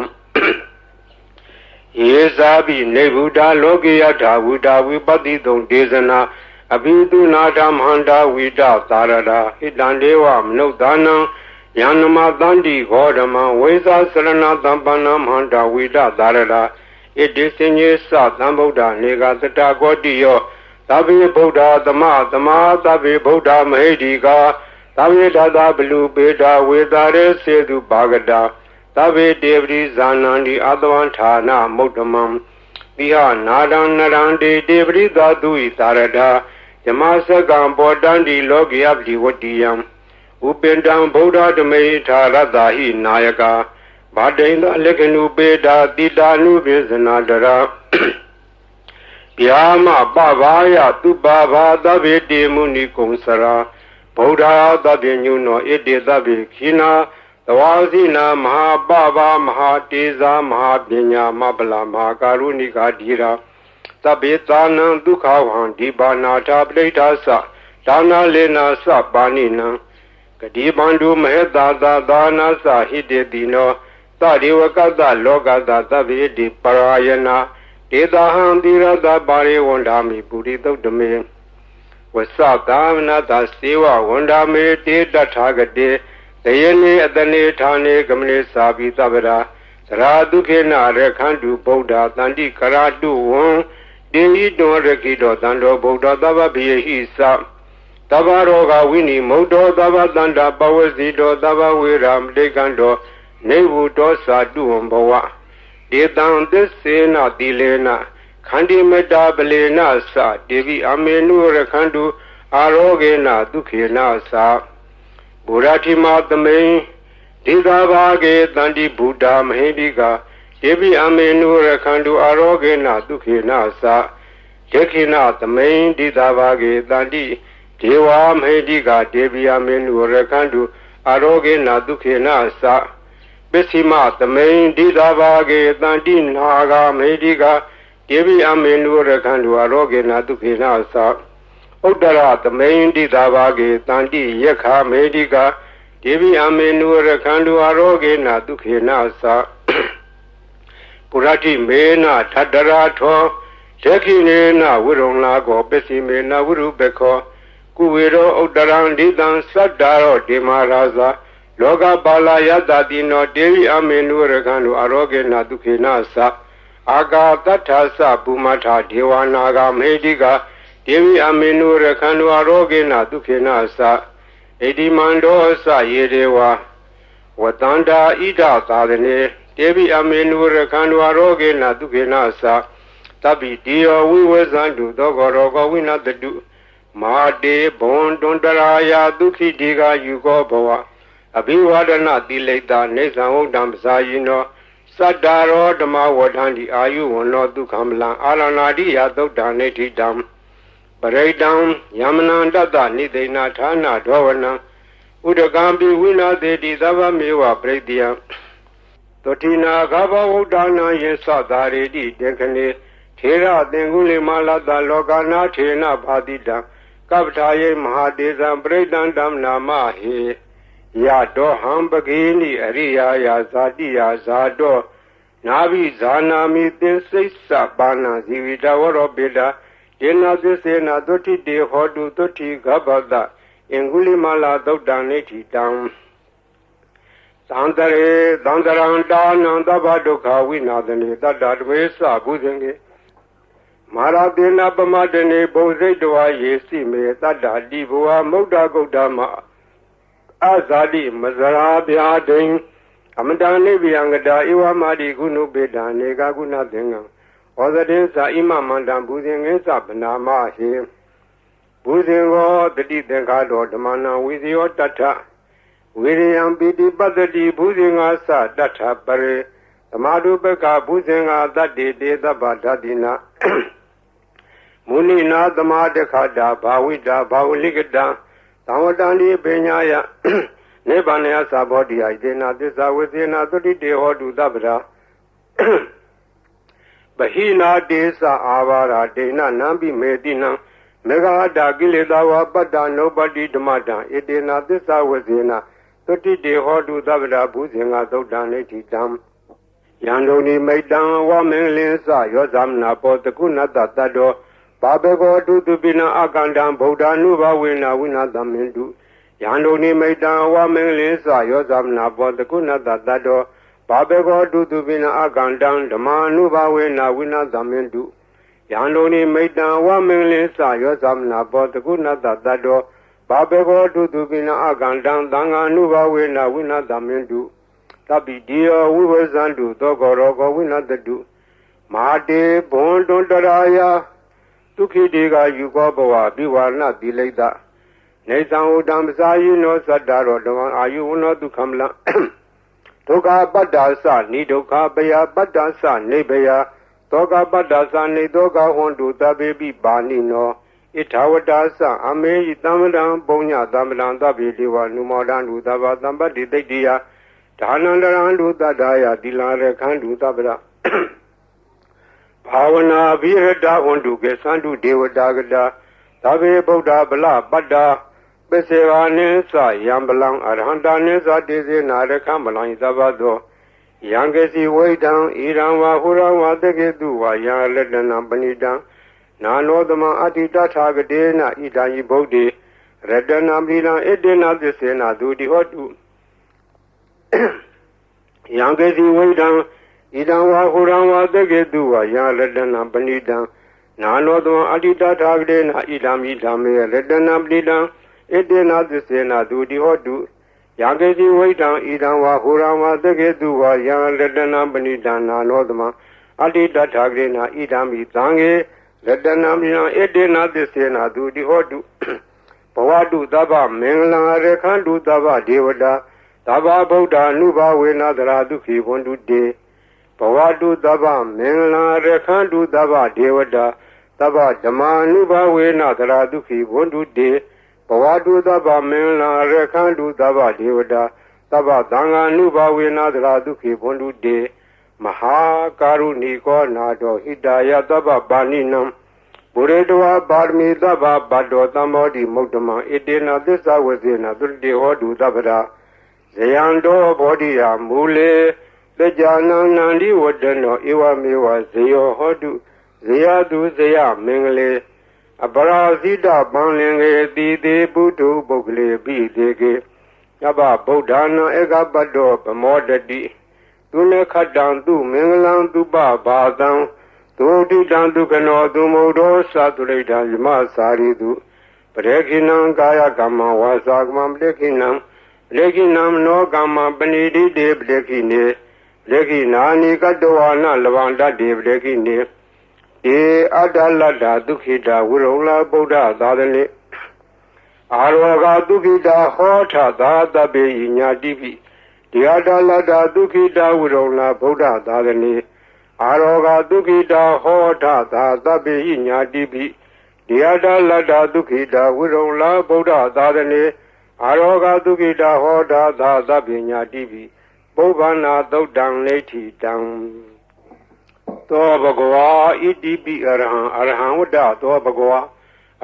Speaker 1: ယေဇာပိနေဗုဒ္ဓလောကေယထာဝုဒ္ဓဝိပတ္တိတုံဒေသနာအဘိတုနာဓမ္မန္တာဝိတသာရတာဟိတံဒေဝမနုဿာနံယန္နမတန္တိဂောဓမံဝိသစရဏသံပန္နမန္တာဝိတသာရတာဣတိစဉ္ညေသသံဗုဒ္ဓနေကသတ္တကောတိယောသဗ္ဗေဗုဒ္ဓသမသမာသဗ္ဗေဗုဒ္ဓမဟိတိကာသဗ္ဗေတသဘလူပေတာဝေတာရေစေတုပါကတာသဗ္ဗေတေပရိဇာနန္တိအတဝံဌာနမုဒ္ဓမံတိဟနာဒံနရန္တိတေပရိသတုဣသာရတာယမစကံပောတန္တိလောကေယပတိဝတ္တိယံဥပင်တံဗုဒ္ဓဓမေထာရတ္တာဟိနာယကာဗာတိန္ဒလက္ခဏုပေတာတိတာနုပိစနာတရာဗျာမပဘာယသူပဘာသဗ္ဗေတေမုနိကုံစရာဗုဒ္ဓသဗ္ဗညုနောဣတိသဗ္ဗေခိနာသဝါစီနာမဟာပဘာမဟာတေဇာမဟာပညာမပလမဟာကာရုဏိကာဓိရာသဗ္ဗေသာနံဒုက္ခဝံဒီပါနာထာပဋိဋ္ဌာသဒါနာလေနာသပါဏိနံကတိပန္တုမဟေတာသာဒါနာသဟိတေတိနောသဒေဝကတလောကတသဗ္ဗေတိပရာယနာဒေတာဟံတိရတပါရိဝန္ဓာမိပုရိသုတ်တမေဝသကာမနတစေဝဝန္ဓာမေတေတထာဂတေတယနေအတနေဌာနေကမနေသာပိသဗ္ဗရာသရာဒုခေနရခန္တုဗုဒ္ဓတန္တိကရာတုဝံတေဟိတောရခိတောတန္တောဗုဒ္ဓသဗ္ဗပိယဟိသသဗ္ဗရောဂဝိနိမုဒ္ဒောသဗ္ဗတန္တာပဝစီတောသဗ္ဗဝေရမတိကံတောနေဝုတောသာတုဝံဘဝဒေတံသစ္စေနတိလေနခန္တိမတ္တာပလေနသတေဝိအမေနုရခန္တုအာရောဂေနဒုခေနသဘုရားတိမသမိန်ဒေသာဘာဂေတန္တိဗုဒ္ဓမဟိတိကာဒေဝိအမေနုရခန္တုအာရောဂေနဒုခေနသဒေခိနသမိန်ဒေသာဘာဂေတန္တိဒေဝမဟိတိကာဒေဝိအမေနုရခန္တုအာရောဂေနဒုခေနသပစ္စည်းမသမိန်ဒေသာဘာဂေတန္တိနာဂာမဟိတိကာဒေဝိအမေနုရခန္တုအာရောဂေနဒုခေနသဥဒ္ဒရသမိန်တိသာဘာဂေတန္တိယက္ခမေတိကာဒေဝိအမေနုရခန္တုအာရောဂေနဒုခေနသပုရတိမေနထတရာထောဒက္ခိနေနဝိရုံလာကောပစ္စည်းမေနဝိရုပခောကုဝေရောဥဒ္ဒရံဒိတံသတ္တာရောဒေမရာဇာလောကပါလာယတတိနောဒေဝိအမေနုရခန္တုအာရောဂေနဒုခေနသအာဂါတထသပုမထာဒေဝနာဂမေတိကာဒေဝိအမေနုရခန္တုအာရောဂေနဒုခေနသဣတိမန္တောသယေဒေဝဝတန္တာဣဒသာသနေဒေဝိအမေနုရခန္တုအာရောဂေနဒုခေနသတပိတိယောဝိဝဇန္တုသောဂရောဂဝိနတတု မာတေဘွန်တွန်တရာယာဒုခိတိကယူကောဘဝအဘိဝဒနာတိလိတာနေသံဟုတ်တံပစာယိနောစတ္တာရောဓမ္မဝဋ္ဌန္တိအာယုဝနောဒုက္ခမလံအာရဏာတိယသုတ်တံနေဋ္ဌိတံပရိတံယမနံတတ္တနိသိဏဌာနဒောဝနံဥဒကံပိဝိနာသေတိသဗ္ဗမေဝပရိတယံသောတိနာဂဘဝုဒ္ဒနာယေသသာရေတိတေခနေထေရသင်္ကုလိမလတ္တလောကနာထေနဘာတိတံကပ္ပထာယေမဟာတေဇံပရိတံဓမ္မနာမဟေယတောဟံပကေနိအရိယာယာဇာတိယာဇာတောနာဘိဇာနာမိသင်္စိစ္ဆပါဏဇီဝိတဝရောပိတာယေနသစ္စေနသုတိတေဟောတုသုတိဂဗ္ဗတအင်္ဂုလိမလာသုတ်တံနေဋ္ဌိတံသံတရေသံတရံတာနံသဗ္ဗဒုက္ခဝိနာသနေတတ္တတဝေသဘုဇင်ကေမာရတေနပမတနေဘုံစိတ်တဝါယေစီမေတတ္တတိဘဝမုဒ္ဒဂုတ်တမအဇာတိမဇရာဗျာဒိံအမတန်နိဗ္ဗယံကတာဧဝမာတိကုဏုပေတံနေကကုဏသင်္ကံဩဇတေသာဣမမန္တံဘုဇင်ငေသဗနာမဟေဘုဇင်ကောတတိသင်္ခါတောဓမ္မနာဝိဇယောတထဝိရိယံပိတိပတ္တိဘုဇင်ငါသတထပရေသမာဓုပကဘုဇင်ငါတတ္တိတေသဗ္ဗဓာတိနာမုနိနာသမာတခတာဘာဝိတာဘာဝလိကတံသံဝတံဒီပညာယနိဗ္ဗာန်ယသဘောတိယဣနာသစ္စာဝေသေနာသုတိတေဟောတုသဗ္ဗရာပဟိနာတေသအာဘာရာဒေနနံပိမေတိနံမေဃာတာကိလေသာဝပတ္တနုပတိဓမ္မတံဣတေနာသစ္စာဝေသေနာသုတိတေဟောတုသဗ္ဗရာဘုဇင်္ဂသုတ်တံနေဋ္ဌိတံယန္တုန်ိမိတ်တံဝမင်္ဂလင်းစယောဇမနာပောတကုဏတတတ္တောဘာဘေကောတုတုပိနအကန္တံဗုဒ္ဓ ानु ဘဝေနဝိနာသမင်တုယန္တုန်ိမိတ်တံဝမင်္ဂလင်းစယောဇမနာပောတကုဏတတတ္တောဘာဘေကောတုတုပိနအကန္တံဓမ္မာနုဘဝေနဝိနာသမင်တုယန္တုန်ိမိတ်တံဝမင်္ဂလင်းစယောဇမနာပောတကုဏတတတ္တောဘာဘေကောတုတုပိနအကန္တံသံဃာနုဘဝေနဝိနာသမင်တုသဗ္ဗိတိယောဝိဝဇန္တုသောကောရောကောဝိနာတတုမာတေဘွန်တွန်တရာယဒုခိတေကယူကောဘဝပိဝါဏတိလိတနေသံဥတံပစာယိနောသတ္တရောဓမ္မအာယုဝနောဒုက္ခမလဒုက္ခပတ္တာသနိဒုက္ခပယပတ္တာသနေဘယသောကပတ္တာသနေသောကဟွန်တုတပေပိပါဏိနောဣထာဝတာသအမေယတမ္မတံပုံညတမ္မတံသဗ္ဗေဒေဝနုမောဒံလူသဗ္ဗသံပတ္တိတိတ္တိယဒါနန္တရံလူတတ္တယတိလာရခန္တုသဗ္ဗရဘာဝနာဘိရတဝန္တုကေသန္တုဒေဝတာကတာသဗ္ဗေဗုဒ္ဓဗလပတ္တာပစ္စေဝနိသယံပလံအရဟန္တာနိသတေစေနာရခမလံသဗ္ဗသောယံကေစီဝိတံဣရံဝါဟုရံဝါတကေတုဝါယလတနံပဏိတံနာနောသမအတ္တိတထာဂတေနဣဒံယိဗုဒ္ဓေရတနာပိလံဣတေနသစ္စေနဒုတိဟောတုယံကေစီဝိတံဣဒံဝါဟုရံဝါတကေတုဝါယလတနံပဏိတံနာနောသမအတ္တိတထာဂတေနဣဒံမိဓမ္မေရတနာပိလံဣတေနသစ္စေနဒုတိဟောတုယံကေစီဝိတံဣဒံဝါဟုရံဝါတကေတုဝါယလတနာပဏိတံနာနောသမအတ္တိတထာဂတေနဣဒံမိသံဃေရတနာပိလံဣတေနသစ္စေနဒုတိဟောတုဘဝတုသဗ္ဗမင်္ဂလံရခန္တုသဗ္ဗဒေဝတာသဗ္ဗဗုဒ္ဓ ानु ဘဝေနသရာဒုခိဝန္တုတေဘဝတုသဗ္ဗမင်္ဂလံရခန္တုသဗ္ဗဒေဝတာသဗ္ဗဓမ္မာ ानु ဘဝေနသရာဒုခိဝန္တုတေဘဝတုသဗ္ဗမင်္ဂလံရခန္တုသဗ္ဗဒေဝတာသဗ္ဗသံဃာ ानु ဘဝေနသရာဒုခိဝန္တုတေမဟာကာရုဏီကောနာတောဟိတယသဗ္ဗပါဏိနံဘုရေတဝါပါရမီသဗ္ဗဗတ္တောသံမောတိမုဒ္ဓမံဣတေနသစ္စာဝဇေနသုတိဟောတုသဗ္ဗရာဇယံတောဘောဓိယမူလေသကြနံနန္ဒီဝတ္တနောဧဝမေဝဇေယောဟောတုဇေယတုဇေယမင်္ဂလေအပရာဇိတပံလင်္ကေတိတေပုထုပုဂ္ဂလေပိတေကေယဗဗုဒ္ဓနာဧကပတ္တောပမောတတိသူနေခတံသူမင်္ဂလံသူပဘာသံသုတိတံဒုက္ခနောသူမုဒ္ဒောသတုရိတံယမစာရိတုပရေခိနံကာယကမ္မဝါစာကမ္မပရေခိနံပရေခိနံနောကမ္မပဏိတိတေပရေခိနေပရေခိနာနိကတဝါနလဗန္တတေပရေခိနေဧအတ္တလတ္တဒုက္ခိတဝိရုံလဗုဒ္ဓသာသနေ အာရောဂဒုက္ခိတာဟောထသာတပေညာတိပိတရားတာလတ္တဒုက္ခိတာဝိရုံလာဗုဒ္ဓသာသနေအာရောဂဒုက္ခိတာဟောထသာတပေညာတိပိတရားတာလတ္တဒုက္ခိတာဝိရုံလာဗုဒ္ဓသာသနေအာရောဂဒုက္ခိတာဟောထသာတပေညာတိပိပုဗ္ဗနာသုတ်တံနေတိတံသောဘဂဝါဣတိပိအရဟံအရဟံဝတ္တသောဘဂဝါ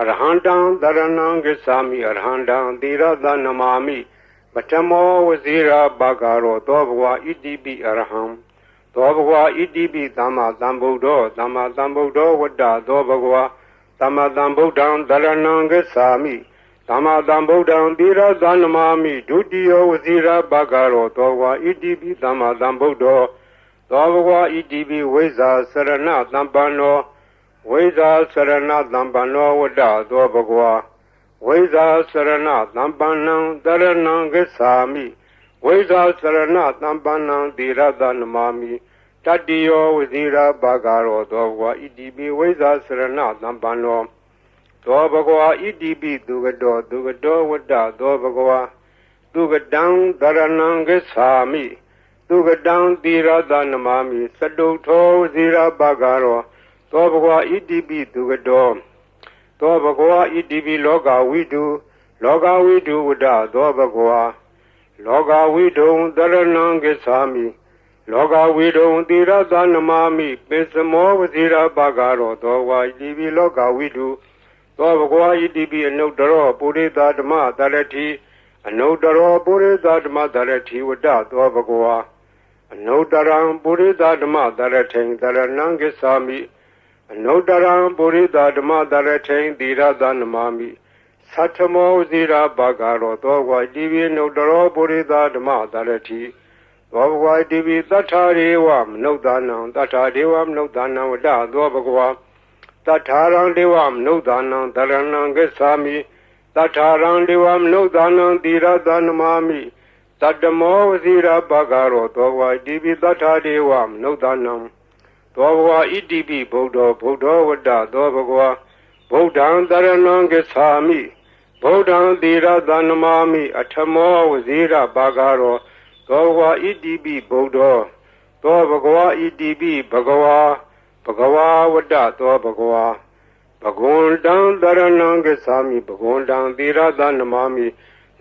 Speaker 1: အရဟံတံတရဏံဂစ္ဆာမိအရဟံတံသီရသနမာမိပထမောဝဇိရာဘဂရောသောဘဂဝါဣတိပိအရဟံသောဘဂဝါဣတိပိသမ္မာသမ္ဗုဒ္ဓောသမ္မာသမ္ဗုဒ္ဓောဝတ္တသောဘဂဝါသမ္မာသမ္ဗုဒ္ဓံတရဏံဂစ္ဆာမိသမ္မာသမ္ဗုဒ္ဓံသီရသနမာမိဒုတိယဝဇိရာဘဂရောသောဘဂဝါဣတိပိသမ္မာသမ္ဗုဒ္ဓောသောဘဂဝါဣတိပိဝိဇ္ဇာစရဏသမ္ပန္နောဝိဇာစရဏသမ္ပန္နောဝတ္တသောဘဂဝါဝိဇာစရဏသမ္ပန္နံတရဏံဂစ္ဆာမိဝိဇာစရဏသမ္ပန္နံသီရသနမာမိတတ္တိယောဝဇိရာဘဂရောသောဘဂဝါဣတိပိဝိဇာစရဏသမ္ပန္နောသောဘဂဝါဣတိပိသူကတောဝတ္တသောဘဂဝါသူကတံတရဏံဂစ္ဆာမိသူကတံသီရသနမာမိစတုထောဝဇိရာဘဂရောသောဘဂဝါဣတိပိသူကတောသောဘဂဝါဣတိပိလောကဝိတုဝတ္တသောဘဂဝါလောကဝိတုံတရဏံဂစ္ဆာမိလောကဝိတုံသီရသနမာမိပိစမောဝဇိရာဘဂရောသောဘဂဝါဣတိပိလောကဝိတုသောဘဂဝါဣတိပိအနုတ္တရောပုရိသဓမ္မတရတိအနုတ္တရောပုရိသဓမ္မတရတိဝတ္တသောဘဂဝါအနုတ္တရံပုရိသဓမ္မတရထိံတရဏံဂစ္ဆာမိအနုတ္တရံပုရိသဓမ္မတရထိံသီရသနမာမိသတ္ထမောဇိရာဘဂရောသောဘဂဝါတိပိနုတ္တရောပုရိသဓမ္မတရတိသောဘဂဝါတိပိသတ္ထာရေဝမနုဿာနံသတ္ထာဒေဝမနုဿာနံဝတ္တသောဘဂဝါသတ္ထာရံဒေဝမနုဿာနံတရဏံဂစ္ဆာမိသတ္ထာရံဒေဝမနုဿာနံသီရသနမာမိသတ္တမောဇိရာဘဂရောသောဘဂဝါတိပိသတ္ထာဒေဝမနုဿာနံသောဘဂဝါဣတိပိဗုဒ္ဓောဝတ္တသောဘဂဝါဗုဒ္ဓံတရဏံဂစ္ဆာမိဗုဒ္ဓံသီရသနမာမိအထမောဝဇိရဘဂရောသောဘဂဝါဣတိပိဗုဒ္ဓောသောဘဂဝါဣတိပိဘဂဝါဝတ္တသောဘဂဝါဘဂဝန္တံတရဏံဂစ္ဆာမိဘဂဝန္တံသီရသနမာမိ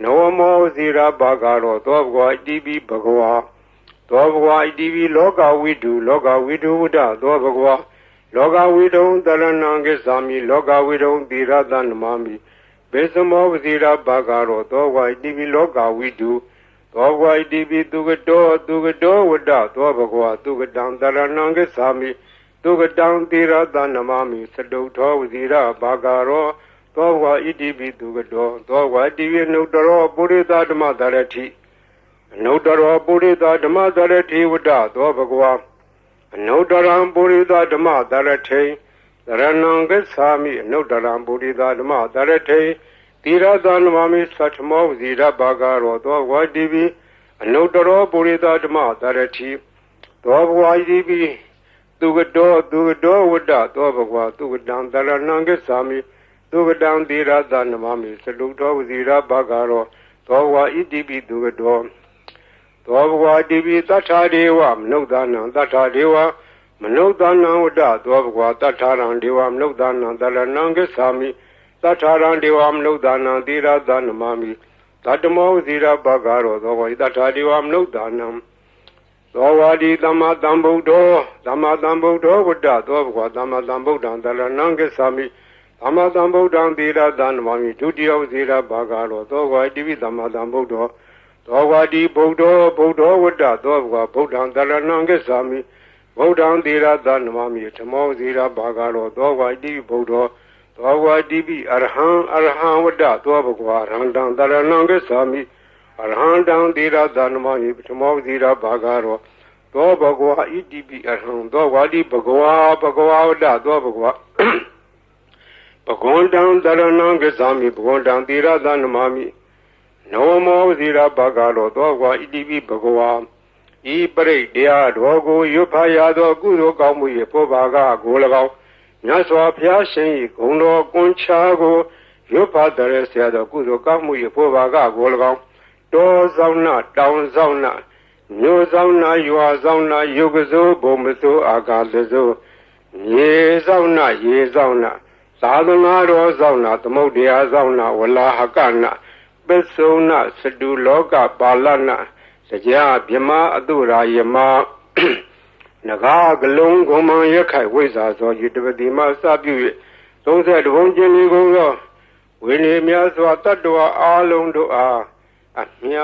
Speaker 1: နဝမောဝဇိရဘဂရောသောဘဂဝါဣတိပိဘဂဝါသောဘဂဝါဣတိပိလောကဝိတုဝတ္တသောဘဂဝါလောကဝိတုံတရဏံဂစ္ဆာမိလောကဝိတုံသီရသနမာမိဘေသမောဝဇိရဘဂရောသောဘဂဝါဣတိပိလောကဝိတုသောဘဂဝါဣတိပိသူကတောဝတ္တသောဘဂဝါသူကတံတရဏံဂစ္ဆာမိသူကတံသီရသနမာမိစတုထောဝဇိရဘဂရောသောဘဂဝါဣတိပိသူကတောသောဘဂဝါဣတိပိနုတ္တရောပုရိသဓမ္မတရတိအနုတ္တရောပုရိသဓမ္မတရတိဝတ္တသောဘဂဝါအနုတ္တရံပုရိသဓမ္မတရထိံတရဏံဂစ္ဆာမိအနုတ္တရံပုရိသဓမ္မတရထိံသီရသနမာမိသတ္ထမောဇိရဘဂရောသောဘဂဝါတိပိအနုတ္တရောပုရိသဓမ္မတရတိသောဘဂဝါတိပိသူကတောဝတ္တသောဘဂဝါသူကတံတရဏံဂစ္ဆာမိသူကတံသီရသနမာမိစတုထောဇိရဘဂရောသောဘဂဝါဣတိပိသူကတောသောဘဂဝါတိပိသတ္ထာဒေဝမနုဿာနံသတ္ထာဒေဝမနုဿာနံဝတ္တသောဘဂဝါသတ္ထာရံဒေဝမနုဿာနံတရဏံဂစ္ဆာမိသတ္ထာရံဒေဝမနုဿာနံသီရသနမာမိသတ္တမောဇိရဘဂရောသောဘဂဝါသတ္ထာဒေဝမနုဿာနံသောဝါဒီသမ္မာသမ္ဗုဒ္ဓောဝတ္တသောဘဂဝါသမ္မာသမ္ဗုဒ္ဓံတရဏံဂစ္ဆာမိသမ္မာသမ္ဗုဒ္ဓံသီရသနမာမိဒုတိယဝဇိရဘဂရောသောဘဂဝါတိပိသမ္မာသမ္ဗုဒ္ဓောသောဘဂဝါတိဗုဒ္ဓောဝတ္တသောဘဂဝါဗုဒ္ဓံတရဏံဂစ္ဆာမိဗုဒ္ဓံသီရသနမာမိဓမ္မောဇိရဘဂရောသောဘဂဝါတိပိဗုဒ္ဓောသောဘဂဝါတိပိအရဟံဝတ္တသောဘဂဝါရဟန္တံတရဏံဂစ္ဆာမိအရဟန္တံသီရသနမာမိဓမ္မောဇိရဘဂရောသောဘဂဝါဣတိပိအရဟံသောဝါတိဘဂဝါဝတ္တသောဘဂဝါဘဂဝန္တံတရဏံဂစ္ဆာမိဘဂဝန္တံသီရသနမာမိနဝမောဇိရဘဂရောသောဘဂဝါဣတိပိဘဂဝါဤပရိတ်တရားတော်ကိုရွတ်ဖတ်ရသောကုသိုလ်ကောင်းမှု၏ပေါ်ပါကကို၎င်းမြတ်စွာဘုရားရှင်၏ဂုဏ်တော်ကွန်ချာကို ရွတ်ဖတ်တဲ့ဆရာတော်ကုသိုလ်ကောင်းမှုရဖို့ပါကကို၎င်းတောဆောင်နာတောင်ဆောင်နာမြို့ဆောင်နာရွာဆောင်နာယုတ်ကစိုးဘုံမစိုးအာကာသစိုးမြေဆောင်နာရေဆောင်နာသာသနာတော်ဆောင်နာသမုဒ္ဒရာဆောင်နာဝလာဟကနာပစ္စုံနာစတုလောကပါဠနာစကြာမြမအတုရာယမနဂါကလုံးဂုံမံရခိုင်ဝိဇာသောယတပတိမစပြု၍30ဘုံကျင်လီကုန်သောဝိနည်းများစွာတတ္တဝါအားလုံးတို့အားအမြ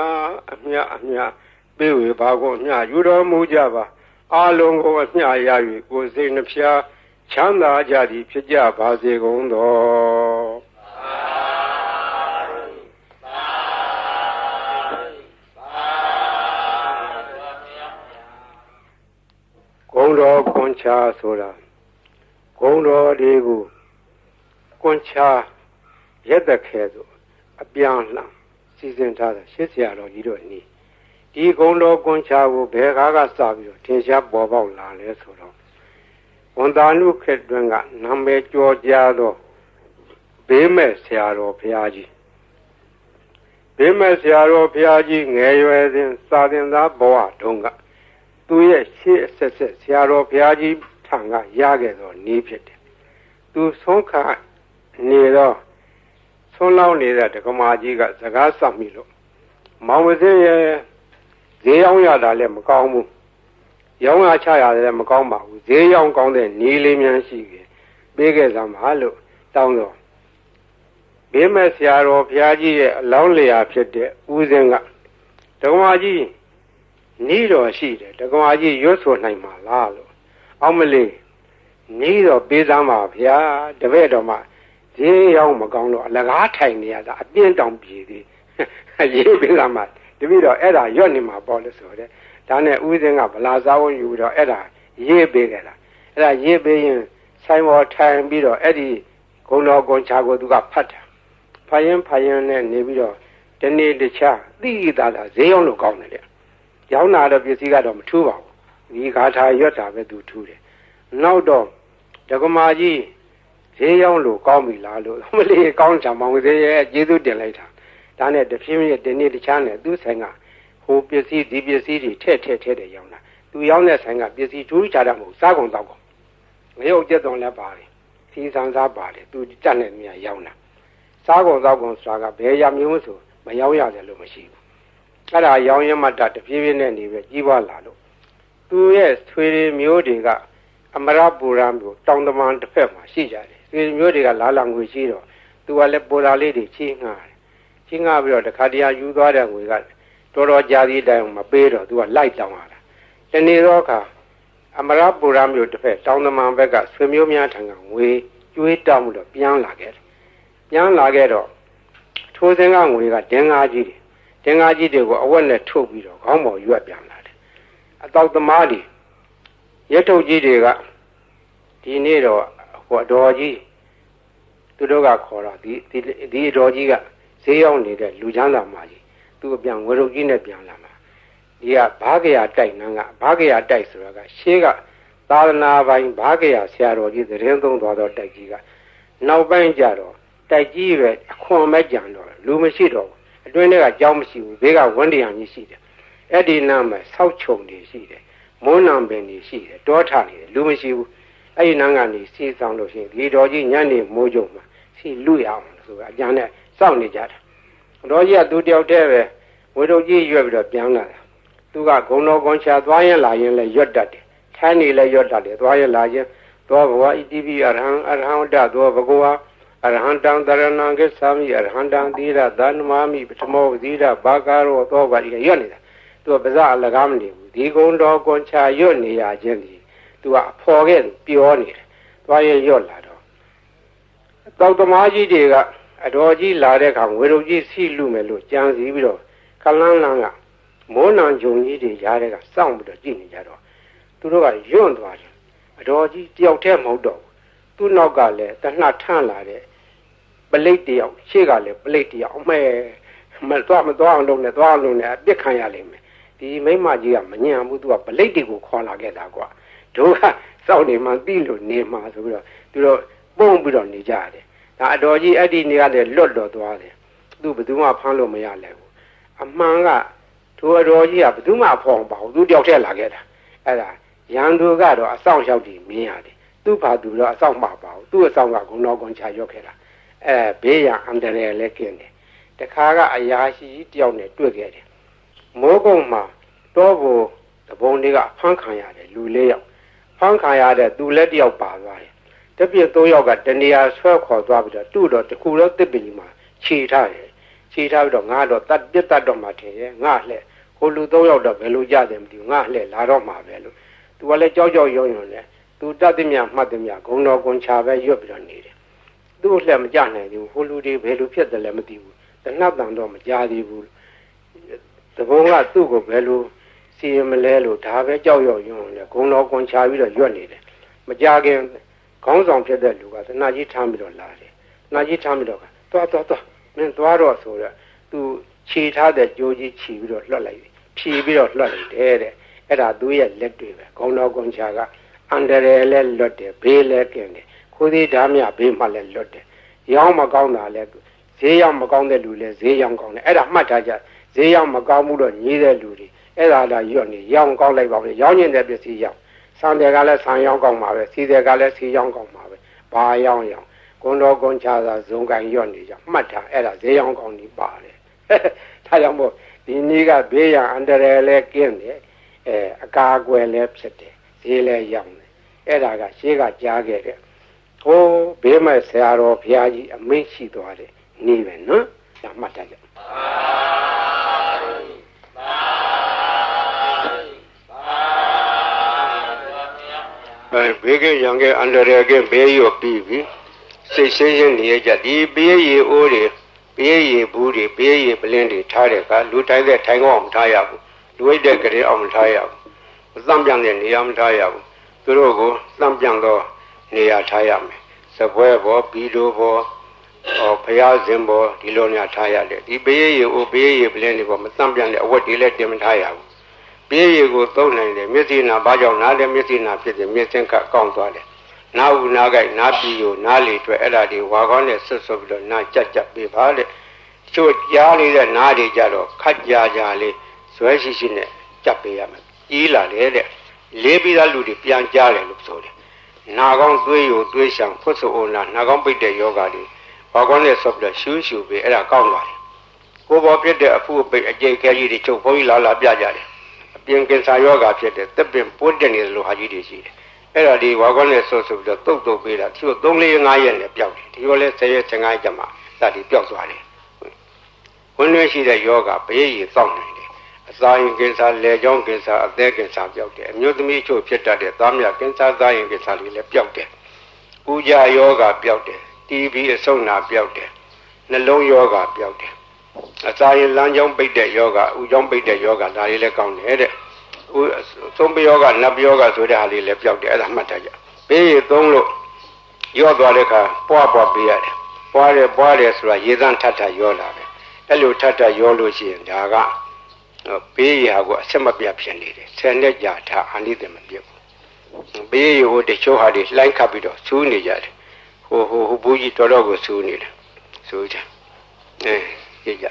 Speaker 1: ပေးဝေပါကုန်အမြယူတော်မူကြပါအားလုံးကိုအမြရ၍ကိုယ်စိတ်နှဖျားချမ်းသာကြသည်ဖြစ်ကြပါစေကုန်သောဂုံတော်ကွန်ချာဆိုတာဂုံတော်တွေကိုကွန်ချာရက်တခဲဆိုအပြန်လှန်စီစဉ်ထားတာရှစ်ဆရာတော်ကြီးတို့နီးဒီဂုံတော်ကွန်ချာကိုဘယ်ကားကစပြီးတော့ထင်ရှားပေါ်ပေါက်လာလဲဆိုတော့ဝန်တာနုခေတ်တွင်ကနာမည်ကျော်ကြားသောဘေးမဲ့ဆရာတော်ဘုရားကြီးဘေးမဲ့ဆရာတော်ဘုရားကြီးငယ်ရွယ်စဉ်စာသင်သားဘဝတုန်းကသူရဲ့ရှေ့အဆက်ဆက်ဆရာတော်ဘုရားကြီးထံကရခဲ့သောနည်းဖြစ်တယ်သူဆုံးခါနေတော့ဆုံးလောင်းနေတဲ့ဒကမာကြီးကစကားဆက်မိလို့မောင်မစင်းရဲ့ဈေးရောက်ရတာလည်းမကောင်းဘူးရောင်းရချရတယ်လည်းမကောင်းပါဘူးဈေးရောက်ကောင်းတဲ့နည်းလေးများရှိခဲ့ပေးခဲ့စမ်းပါလို့တောင်းတော့ဘေးမဲ့ဆရာတော်ဘုရားကြီးရဲ့အလောင်းလျာဖြစ်တဲ့ဦးစင်းကဒကမာကြီးနီးတော်ရှိတယ်ဒကမာကြီးရွတ်ဆိုနိုင်မှာလားလို့အောင်မလေးနီးတော်ပေးစမ်းပါဗျာတပည့်တော်မှာဈေးရောက်မကောင်းတော့အလကားထိုင်နေရတာအပြင်းတောင်ပြေသေးရေးပေးစမ်းပါတပည့်တော်အဲ့ဒါရွတ်နေမှာပေါ့လို့ဆိုတယ်ဒါနဲ့ဦးစင်းကဗလာစားဝန်းယူတော့အဲ့ဒါရေးပေးခဲ့တာအဲ့ဒါရေးပေးရင်ဆိုင်ပေါ်ထိုင်ပြီးတော့အဲ့ဒီဂုံတော်ကွန်ချာကိုသူကဖတ်တာဖတ်ရင်နဲ့နေပြီးတော့ဒီနေ့တခြားသိတာဈေးရောက်လို့ကောင်းတယ်လေရောင်းတာတော့ပစ္စည်းကတော့မထူးပါဘူးဒီဂါထာရွတ်တာပဲသူထူးတယ်နောက်တော့ဒကမာကြီးဈေးရောက်လို့ကောင်းပြီလားလို့မလေးကောင်းချာမောင်ဈေးရဲ့ကျေးဇူးတင်လိုက်တာဒါနဲ့တဖြည်းဖြည်းဒီနေ့တခြားနဲ့သူ့ဆိုင်ကဟိုပစ္စည်းဒီပစ္စည်းတွေထည့်တယ်ရောင်းတာသူရောင်းတဲ့ဆိုင်ကပစ္စည်းထူးခြားတာမဟုတ်စားကုန်တော့ကုန်ငရုတ်ကျက်သွန်လည်းပါတယ်စီစံစားပါတယ်သူကြက်နဲ့မြာရောင်းတာစားကုန်တော့ကုန်ဆိုတာကဘယ်ရမျိုးဆိုမရောင်းရတယ်လို့မရှိဘူးအဲ့ဒါရောင်းရမှတဖြည်းဖြည်းနဲ့နေပဲကြီးပွားလာလို့သူရဲ့ဆွေမျိုးတွေကအမရပူရမျိုးတောင်တမန်တစ်ဖက်မှာရှိကြတယ်ဆွေမျိုးတွေကလာလာငွေရှိတော့သူကလည်းပူရာလေးတွေချင်းငှားတယ်ချင်းငှားပြီးတော့တခါတည်းယူသွားတဲ့ငွေကတော်တော်ကြာသည့်တိုင်မပေးတော့သူကလိုက်တောင်းရတာတနေ့တော့အခါအမရပူရမျိုးတစ်ဖက်တောင်တမန်ဘက်ကဆွေမျိုးများထံကငွေကျွေးတောင်းပြီးတော့ပြန်လာခဲ့တယ်ပြန်လာခဲ့တော့ထိုးစင်းကငွေကတင်ငါကြီးတွေကိုအဝက်နဲ့ထုတ်ပြီးတော့ခေါင်းပေါ်ရွက်ပြန်လာတယ်အတောက်သမားတွေရက်ထုတ်ကြီးတွေကဒီနေ့တော့ဟိုအတော်ကြီးသူတို့ကခေါ်တော့ဒီအတော်ကြီးကဈေးရောက်နေတဲ့လူချမ်းသာမကြီးသူ့အပြန်ဝရုပ်ကြီးနဲ့ပြန်လာမှာဒီကဘာကရာတိုက်နန်းကဘာကရာတိုက်ဆိုတာကရှေးကသာသနာပိုင်ဘာကရာဆရာတော်ကြီးသတင်းသုံးသွားတော့တိုက်ကြီးကနောက်ပိုင်းကျတော့တိုက်ကြီးပဲအခွန်မဲ့ကြံတော့လူမရှိတော့ဘူးအတွင်းထဲကကြောင်းမရှိဘူးဘေးကဝန်းတရားကြီးရှိတယ်အဲ့ဒီနားမှာဆောက်ချုံတွေရှိတယ်မွန်းနံပင်တွေရှိတယ်တောထနေတယ်လူမရှိဘူးအဲ့ဒီနားကနေစီးဆောင်လို့ရှိရင်ဒီတော်ကြီးညနေမိုးကြုံမှာစီလူရအောင်ဆိုတာအကြံနဲ့စောင့်နေကြတာတော်ကြီးကသူတယောက်တည်းပဲဝေတို့ကြီးရွက်ပြီးတော့ပြန်လာတာသူကဂုံတော်ကွန်ချာသွားရင်လာရင်လည်းရွတ်တတ်တယ်ထိုင်းနေလည်းရွတ်တတ်တယ်သွားရင်လာရင်သောဘဝဣတိပိအရဟံဝတ္တသောဘဂဝါအရဟံတံတရဏံကိသာမိအရဟံတံသီရသန္နမမိပထမောသီရဘာကာရောသောဘာဒီရွတ်နေတာသူကပါဇအလကားမနေဘူးဒီကုံတော်ကွန်ချာရွတ်နေရခြင်းဒီသူကအဖော်ခဲ့ပြောနေတယ်သွားရရွတ်လာတော့တောက်သမားကြီးတွေကအတော်ကြီးလာတဲ့အခါဝေရုပ်ကြီးစီလူမယ်လို့ကြံစီပြီးတော့ခလန်းလန်းကမိုးနံဂျုံကြီးတွေရားတဲ့ကစောင့်ပြီးတော့ကြည့်နေကြတော့သူတို့ကယွန့်သွားတယ်အတော်ကြီးတယောက်တည်းမဟုတ်တော့သူ့နောက်ကလည်းတနှထန့်လာတဲ့ပလိတ်တယောက်ရှေ့ကလည်းပလိတ်တယောက်အမဲမသွားအောင်လုပ်နေသွားအောင်လုပ်နေအပြစ်ခံရလိမ့်မယ်ဒီမိမကြီးကမညံဘူးသူကပလိတ်တွေကိုခေါ်လာခဲ့တာကွာတို့ကစောင့်နေမှသိလို့နေမှဆိုပြီးတော့သူတို့ပုံပြီးတော့နေကြရတယ် ဒါအတော်ကြီးအဲ့ဒီနေရာနဲ့လွတ်တော်သွားတယ်သူဘယ်သူမှဖမ်းလို့မရလဲဘူးအမှန်ကထိုအတော်ကြီးကဘယ်သူမှဖော်ပါဘူးသူတယောက်တည်းလာခဲ့တာအဲ့ဒါရန်သူကတော့အဆောင်ရောက်ပြီးမြင်ရတယ်သူ့ဘာသူတော့အဆောင်မှာပါဘူးသူ့အဆောင်ကဂုဏတော်ကွန်ချရွတ်ခဲ့တာဘေးရန်အန္တရာယ်လည်းကင်းတယ်တခါကအရာရှိတယောက်နဲ့တွေ့ခဲ့တယ်မိုးကုတ်မှာတော့ဘုံသဘုံတွေကဖမ်းခံရတယ်လူ၄ယောက်ဖမ်းခံရတဲ့သူလည်းတယောက်ပါသွားတယ်တပြည့်၃ယောက်ကတနေရာဆွဲခေါ်သွားပြီးတော့သူ့တော့တခုတော့တစ်ပင်ကြီးမှာခြေထားတယ်ခြေထားပြီးတော့ငါတော့တတ်ပြတ်တတ်တော့မှထင်ရဲ့ငါလှဲ့ဟိုလူ၃ယောက်တော့ဘယ်လိုကြတယ်မသိဘူးငါလှဲ့လာတော့မှာပဲလို့သူကလည်းကြောက်ကြောက်ရွံ့ရွံ့နဲ့သူတတ်သည်မြမှတ်သည်မြဂုံတော်ကွန်ချပဲရွတ်ပြီးတော့နေတယ်သူ့လှဲ့မကြနိုင်ဘူးဟိုလူတွေဘယ်လိုဖြစ်တယ်လဲမသိဘူးတနတ်တန်တော့မကြသေးဘူးသဘုံကသူ့ကိုဘယ်လိုစီရင်မလဲလို့ဒါပဲကြောက်ရွံ့ရွံ့နဲ့ဂုံတော်ကွန်ချပြီးတော့ရွတ်နေတယ်မကြခင်ခေါင်းဆောင်ဖြစ်တဲ့လူကသနာကြီးထမ်းပြီးတော့လာတယ်။နာကြီးထမ်းပြီးတော့သွားမင်းသွားတော့ဆိုတော့သူခြေထားတဲ့ကြိုးကြီးခြီးပြီးတော့လွှတ်လိုက်ဖြီးပြီးတော့လွှတ်လိုက်တယ်တဲ့။အဲ့ဒါသူ့ရဲ့လက်တွေပဲ။ခေါင်းတော်ကွန်ချာကအန္တရာယ်လည်းလွတ်တယ်ဘေးလည်းကင်းတယ်။ခိုးသေးဓာမြဘေးမှလည်းလွတ်တယ်။ရောင်းမကောင်းတာလည်းဈေးရောက်မကောင်းတဲ့လူလည်းဈေးရောက်ကောင်းတယ်။အဲ့ဒါမှတ်ထားကြဈေးရောက်မကောင်းမှုတော့ညီးတဲ့လူတွေအဲ့ဒါလာရွတ်နေရောင်းကောင်းလိုက်ပါပဲ။ရောင်းနေတဲ့ပစ္စည်းရောက်ဆန်တယ်ကလည်းဆန်ရောင်းကောင်းပါပဲစီတယ်ကလည်းစီရောင်းကောင်းပါပဲဘာရောင်းရောင်းကွန်တော်ကွန်ချာသာဇုံကန်ရွတ်နေကြမှတ်ထားအဲ့ဒါဈေးရောင်းကောင်းကြီးပါတယ်ဒါကြောင့်မို့ဒီနေ့ကဘေးရန်အန္တရာယ်လည်းကင်းတယ်အကာအကွယ်လည်းဖြစ်တယ်ဈေးလည်းရောင်းတယ်အဲ့ဒါကရှေးကကြားခဲ့တဲ့ဟိုးဘေးမဲ့ဆရာတော်ဘုရားကြီးအမိန့်ရှိသွားတယ်နေပဲနော်ဒါမှတ်ထားကြဘေးကရံကအန္တရာယ်ကဘေးရောပြီးပြီစိတ်ဆင်းရဲနေကြဒီဘေးရီအိုးတွေဘေးရီဘူးတွေဘေးရီပလင်းတွေထားတဲ့ကလူတိုင်းတဲ့ထိုင်ကောင်းမထားရဘူးလူဝိတ်တဲ့ကလေးအောင်မထားရဘူးသံပြန်တဲ့နေရာမထားရဘူးသူတို့ကိုသံပြန်တော့နေရာထားရမယ်စပွဲဘောဘီလိုဘောဘုရားရှင်ဘောဒီလိုများထားရတယ်ဒီဘေးရီအိုးဘေးရီပလင်းတွေဘောမသံပြန်တဲ့အဝတ်တွေလည်းတင်မထားရဘူးဘေးရီကိုသုံးနိုင်တယ်မျက်စိနာဘာကြောင့်နားလဲမျက်စိနာဖြစ်တယ်မျက်စင်ကကောင်းသွားတယ်နားဦးနားကြိုက်နားပြီးကိုနားလေတွေ့အဲ့ဒါတွေဝါကောင်းနဲ့ဆွတ်ဆွတ်ပြီးတော့နားကြက်ပေးပါတဲ့ချို့ကြားနေတဲ့နားတွေကြတော့ခက်ကြလေးဇွဲရှိရှိနဲ့ကြက်ပေးရမယ်ကြီးလာတယ်တဲ့လေးပြီးသားလူတွေပြန်ကြားတယ်လို့ဆိုတယ်နာကောင်းသွေးယိုသွေးရှောင်ဖွတ်ဆိုအိုနာနာကောင်းပိတ်တဲ့ယောဂတွေဝါကောင်းနဲ့ဆွတ်ပြီးတော့ရှူးပေးအဲ့ဒါကောင်းသွားတယ်ကိုယ်ပေါ်ပြတဲ့အဖူအပိတ်အကျိတ်ခဲကြီးတွေချုပ်ဘုန်းကြီးလာပြကြတယ်ပြင်ကင်ဆာယောဂါဖြစ်တဲ့တက်ပင်ပိုးတက်နေတယ်လို့ဟာကြီးတွေရှိတယ်အဲ့ဒါဒီဝါကောင်းနဲ့ဆွပြီးတော့တုတ်ပေးတာသူတို့3-4-5ရက်နဲ့ပျောက်တယ်ဒီလိုလဲ10ရက်15ရက်ကျမှစသည်ပျောက်သွားတယ်ဝင်လွှဲရှိတဲ့ယောဂဘေးရည်စောင့်နိုင်တယ်အစာရင်ကင်ဆာလေကြောင်းကင်ဆာအသက်ကင်ဆာပျောက်တယ်အမျိုးသမီးချို့ဖြစ်တတ်တဲ့သားမြကင်ဆာသားရင်ကင်ဆာတွေလည်းပျောက်တယ်ပူကြယောဂပျောက်တယ် TB အဆုတ်နာပျောက်တယ်နှလုံးယောဂပျောက်တယ်အစာရင်လမ်းကြောင်းပိတ်တဲ့ယောဂဥကြောင်းပိတ်တဲ့ယောဂဒါတွေလည်းကောင်းတယ်တဲ့သုံးပယောဂနတ်ပယောဂဆိုတဲ့ဟာလေးလည်းပျောက်တယ်အဲ့ဒါမှတ်ထားကြဘေးရသုံးလို့ရော့သွားတဲ့အခါပွားပေးရတယ်ပွားတယ်ဆိုတာရေသန့်ထပ်ရောလာတယ်အဲ့လိုထပ်ရောလို့ရှိရင်ဒါကဘေးရဟာကိုအဆက်မပြတ်ဖြစ်နေတယ်ဆယ်နှစ်ကြာထားအနိသမပြတ်ဘူးဘေးရဟိုတချို့ဟာတွေလှိုင်းခတ်ပြီးတော့ဆူးနေကြတယ်ဟိုဘူးကြီးတော်ကိုဆူးနေတယ်ဆူးကြကြည့်ကြ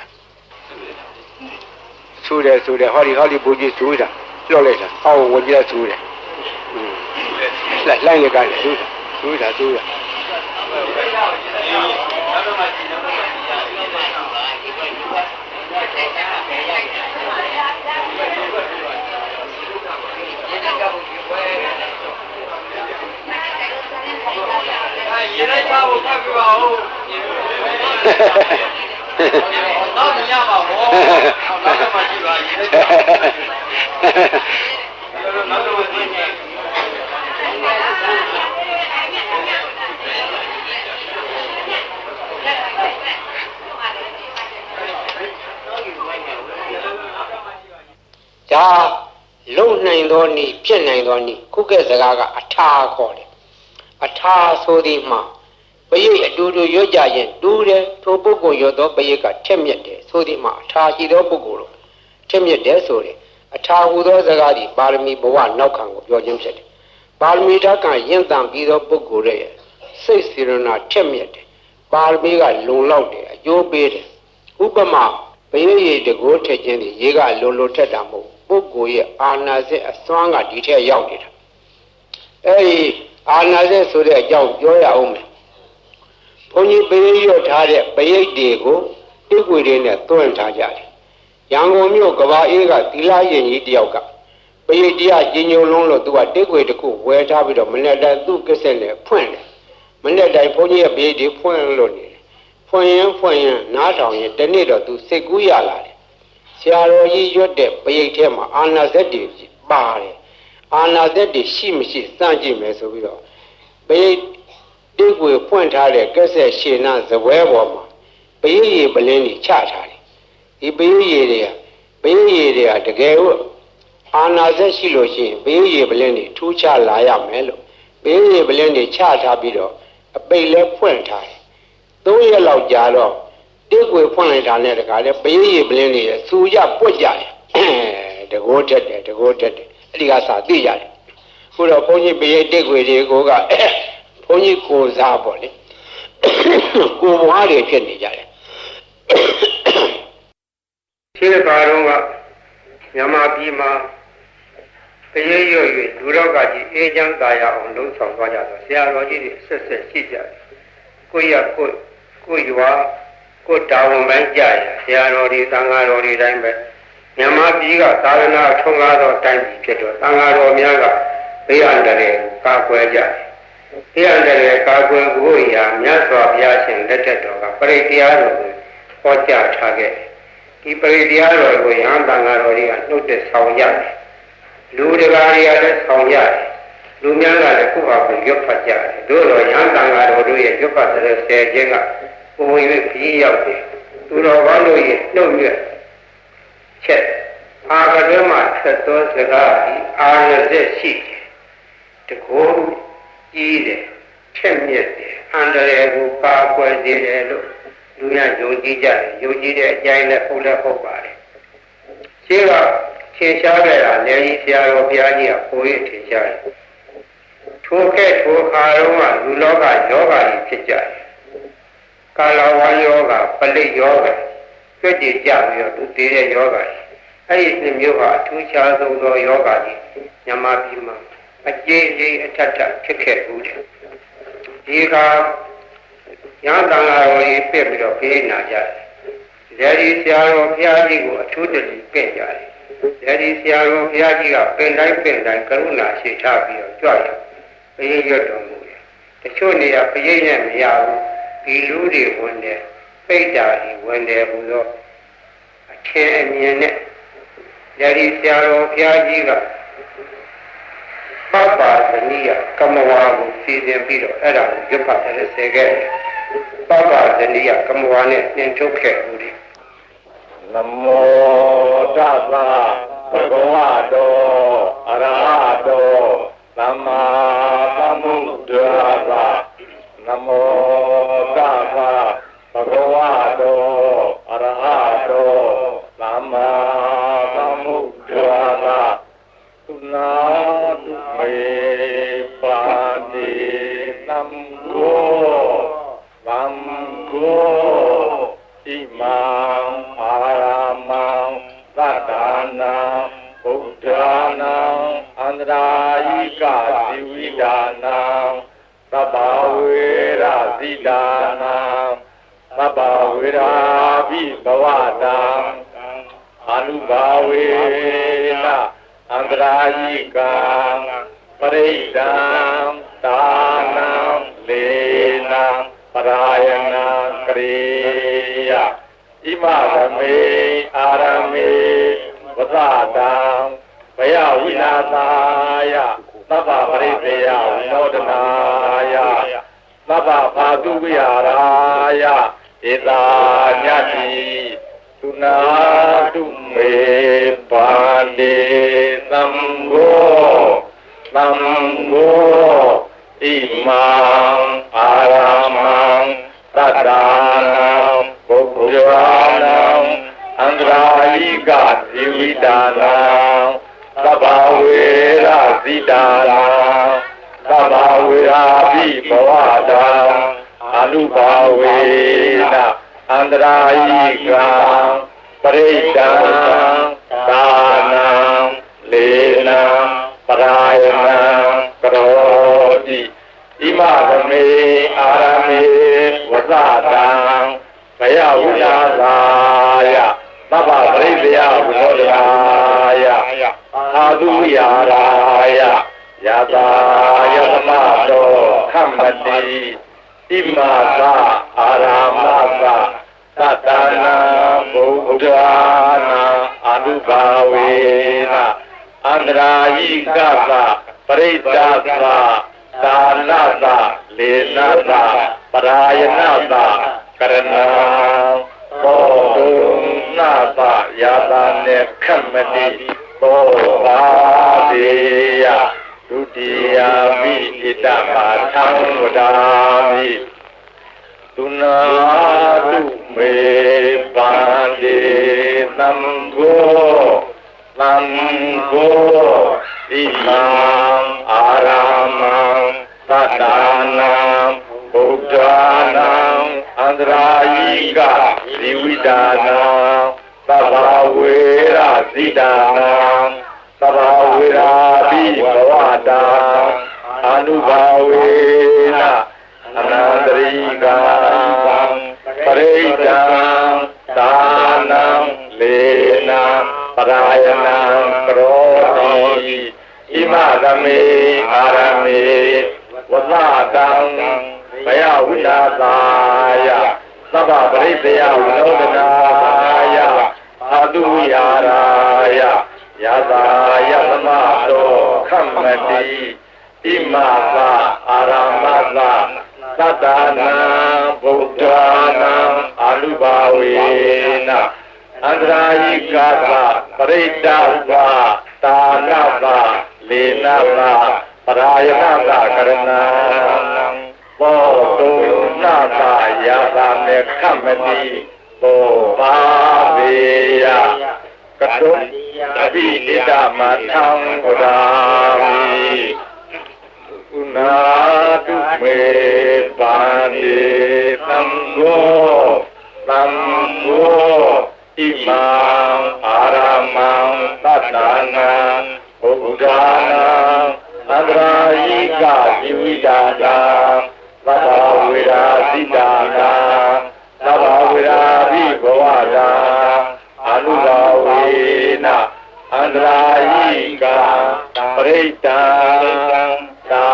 Speaker 1: ဆူးတယ်ဟောဒီဘူးကြီးဆူးတာလောလိုက်တာအော်ဝင်ကြဆူးတယ်လိုက်ရကြတယ်ဆူးတာရေလိုက်ပါဦးဖတ်ပြပါဦးတော့ညပါဘောနောက်တော့မှကြည့်ပါရေလိုက်ပါနောက်တော့မှကြည့်ဒါလုံနိုင်သောနည်းဖြစ်နိုင်သောနည်းခုကဲ့စကားကအထာခေါ်တယ်အထာဆိုသည်မှာပရိတ်အတူတူရွတ်ကြရင်တူးတယ်ထိုပုဂ္ဂိုလ်ရွတ်သောပရိတ်ကထက်မြက်တယ်ဆိုသည်မှာအထာရှိသောပုဂ္ဂိုလ်တို့ထက်မြက်တယ်ဆိုတယ်အထာဟူသောစကားသည်ပါရမီဘဝနောက်ခံကိုပြောခြင်းဖြစ်တယ်ပါရမီဓာတ်ကရင့်တန်ပြီးသောပုဂ္ဂိုလ်ရဲ့စိတ်စေရနာထက်မြက်တယ်
Speaker 2: ပါရမီကလုံလောက်တယ်အကျိုးပေးတယ်ဥပမာဘယရေတကိုးထက်ခြင်းဒီရေကလုံလုံထက်တာမဟုတ်ပုဂ္ဂိုလ်ရဲ့အာနာစက်အစွမ်းကဒီထက်ရောက်နေတာအဲဒီအာနာစက်ဆိုတဲ့အကြောင်းပြောရအောင်မယ်ဘုန်းကြီးဘယရွတ်ထားတဲ့ဘယိတ်တွေကိုတိကွေတွေနဲ့တွန်းထားကြတယ်ရန်ကုန်မြို့ကဘာအေးကသီလရင်ကြီးတယောက်ကဘယိတ်တရားကြီးညိုလုံးလို့သူကတိကွေတစ်ခုဝယ်ထားပြီးတော့မနေ့တိုင်းသူ့ကစ္စက်နဲ့ဖွင့်တယ်မနေ့တိုင်းဘုန်းကြီးရဲ့ဘယိတ်တွေဖွင့်လို့နေတယ်ဖွင့်ရင်နားထောင်ရင်တနေ့တော့သူစိတ်ကူးရလာတယ်ဆရာတော်ကြီးရွတ်တဲ့ဘယိတ်ထဲမှာအာနာစက်တွေပါတယ်အာနာစက်တွေရှိမရှိစမ်းကြည့်မယ်ဆိုပြီးတော့ဘယိတ်တိကွေဖွင့်ထားတဲ့ကစ္စက်ရှည်နာဇပွဲပေါ်မှာဘယိတ်ရေပလင်းကြီးချထားတယ်ဒီဘယိတ်ရေတွေကတကယ်လို့အာနာစက်ရှိလို့ရှိရင်ဘယိတ်ရေပလင်းကြီးထူးခြားလာရမယ်လို့ဘယိတ်ရေပလင်းကြီးချထားပြီးတော့အပိတ်လဲဖွင့်ထားတယ်3ရက်လောက်ကြာတော့တိကွေဖွင့်လိုက်တာနဲ့တခါလဲဘယိတ်ရေပလင်းကြီးစူရပွက်ကြတယ်တကိုးတက်တယ်အဲ့ဒီကစာသိရတယ်ခုတော့ဘုန်းကြီးဘယိတ်တိကွေတွေကိုကဘုန်းကြီးကိုစားပေါ့လေကိုဘွားတွေဖြစ်နေကြတယ်
Speaker 1: ခြေကားတော့ကမြန်မာပြည်မှာတရေရွရွဒုရောဂါကြီးအေးချမ်းသာရအောင်လှုံ့ဆော်သွားကြတော့ဆရာတော်ကြီးတွေဆက်ရှိကြတယ်ကိုရွာကိုတာဝန်ပိုင်းကြရဆရာတော်တွေသံဃာတော်တွေတိုင်းပဲမြန်မာပြည်ကသာသနာထုံကားသောတိုင်းပြည်ဖြစ်တော့သံဃာတော်များကဘေးအန္တရာယ်ကာကွယ်ကြတယ်ဘေးအန္တရာယ်ကာကွယ်ဖို့ရာမြတ်စွာဘုရားရှင်လက်ထက်တော်ကပရိတရားတော်ကိုဟောကြားထားခဲ့ဒီပရိတရားတော်ကိုယဟန်သံဃာတော်တွေကနှုတ်သက်ဆောင်ရတယ်လူတကာတွေကလည်းဆောင်ရတယ်လူများကလည်းခုဟာကိုရွတ်ဖတ်ကြတယ်တို့တော့ယဟန်သံဃာတော်တို့ရဲ့ရွတ်ဖတ်တဲ့ဆယ်ခြင်းကပုံ၍ပြီးရောက်တယ်သူတော်ဘာလို့ရဲ့နှုတ်ရွက်ချက်အာကတွင်မှဆက်သောစကားဒီအာရဇက်ရှိတယ်တကောကြီးတယ်ထက်မြက်တယ်အန္တရာယ်ကိုပါကွယ်စေတယ်လို့လူများယုံကြည်ကြတယ်ယုံကြည်တဲ့အကြိုင်းနဲ့ဟုတ်လည်းဟုတ်ပါတယ်ရှင်းကထင်ရှားခဲ့တာလည်းကြီးဆရာတော်ဘုရားကြီးကပိုရထင်ရှားတယ်ထိုခါတော့ကလူလောကယောဂါကြီးဖြစ်ကြတယ်ကာလဝါယောဂါပလိတ်ယောဂါပြည့်တည်ကြပြီးတော့သူတည်တဲ့ယောဂါအဲ့ဒီနှစ်မျိုးဟာအထူးခြားဆုံးသောယောဂါကြီးမြန်မာပြည်မှာအကျဉ်းချင်းအထက်ထဖြစ်ခဲ့ဘူးတယ်ဒီကရဟန်းသံဃာတော်ကြီးပြည့်ပြီးတော့ပြေးနာကြတယ်လက်ဒီဆရာတော်ဘုရားကြီးကိုအထူးတည်းပြည့်ကြတယ်လက်ဒီဆရာတော်ဘုရားကြီးကပင်တိုင်းကရုဏာရှိထားပြီးတော့ကြွရဘယင်းရွတ်တော်မူတယ်တချို့နေရာဘယင်းနဲ့မရဘူးဒီလူတွေဝင်တယ်ပိတ်တာတွေဝင်တယ်ဘုရားအထင်အမြင်နဲ့လက်ဒီဆရာတော်ဘုရားကြီးကပပသနိယကမဝါကိုစီစဉ်ပြီးတော့အဲ့ဒါကိုရွတ်ဖတ်တဲ့ဆယ်ခဲ့ပပသနိယကမဝါနဲ့သင်ထုတ်ခဲ့ဦးတယ်
Speaker 3: နမောတသဗ္ဗဝတောအရဟတောသမ္မာသမ္ဗုဒ္ဓါသနမောတသဗ္ဗဝတောအရဟတောသမ္မာသမ္ဗုဒ္ဓါသသုနာတုမေပါတိသံဃောသံဃောဣမံအာရမံသတ္တနာဗုဒ္ဓနာအန္တရာယိကဇီဝိဒါနာသဗ္ဗဝေရဇိဒါနာသဗ္ဗဝေရာဘိဘဝတံအာနုဘာဝေနအန္တရာယိကံပရိဒံဒါနံလေနံပရာယနာကရိယဣမသမေအာရမေဝသတံဘယဝိနာသာယသဗ္ဗပရိသေယဝိနောဒနာယသဗ္ဗဘာတုဝိဟာရယဧတာညတိသုနာတုမေပါတိသံဃောသံဃောဣမံအာရမံသတ္တနာဗုဒ္ဓနာအန္တရာယိကဇီဝိဒါနာသဗ္ဗဝေရဇိဒါနာသဗ္ဗဝေရာဘိဘဝတံအာ นุภาเวนะอันตรายิกังปริตังตานังเลนังปรายนังกโรติอิมาธเมอารามิวสาตังพยาวุญาสายะตัพพะปริเตยวุโนดายะอาตุวิหารายะยะตายะธรรมะโตคัมมติอิมาสะอารามาสะตัตตานังบุตรานังอนุภาเวนะอันตรายิกัสสะปริตตัสสะตานัสสะเลนัสสะปรายนัสสะกรณังโตตุนาสะยาตาเนคัมมติโตภาเดียဒုတိယမိဣတမသံဝဒာမိသုနာတုမေပန္တိသံဃောသံဃောဣမံအာရမံသတ္တနာဗုဒ္ဓနာအန္တရာယိကဇီဝိတာနာသဗ္ဗဝေရဇိတာနာသဗ္ဗဝေရာပိဘဝတာအနုဘာဝေနအနန္တရိကံပရိဒံသာနံလေနံပရာယနံကရောတိဣမသမေအာရမေဝသတံဘယဝိနာသာယသဗ္ဗပရိသေယဝိနောဒနာယအာတုဝိဟာရာယยาตายะธรรมะโตคัมมติอิมาสะอารามาสะตัตตานังบุตรานังอนุภาเวนะอันตรายิกัสสะปริตตัสสะตานัสสะเลนัสสะปรายนัสสะกรณังโตตุนาสะยาตาเนคัมมติโตภาเวยะกตุอภินิดามาทังวดามิอุณาตุเมปานติสังโฆสังโฆอิมังอารามังตัตตานังบุตรานังอันตรายิกาจิวิตานังสัพพเวราสิตานังสัพพเวราภิบวตาอนุภาเวนะอันตรายิกาปริตังตา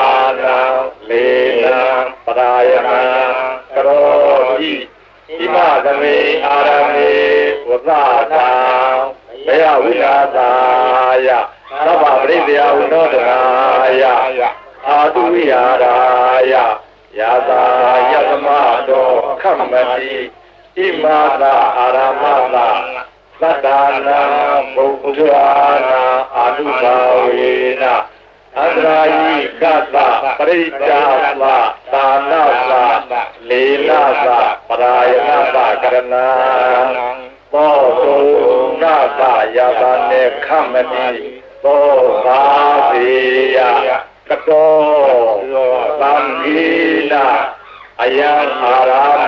Speaker 3: นังเลนังปรายนังกโรติอิมาธเมอารามิวสาตังบยวินาสายะสัพพปริเตยวุโนดนายะอาตุวิหารายะยาตายะธรรมะโตคัมมติอิมาสะอารามาสะตัตตานังบุตรานังอนุภาเวนะอันตรายิกัสสะปริตตัสสะตานัสสะเลนัสสะปรายนัสสะกรณังโตตุนาสะยาตาเนคัมมติโตภาเวยะกโตสัมขีนะอายังอาราโม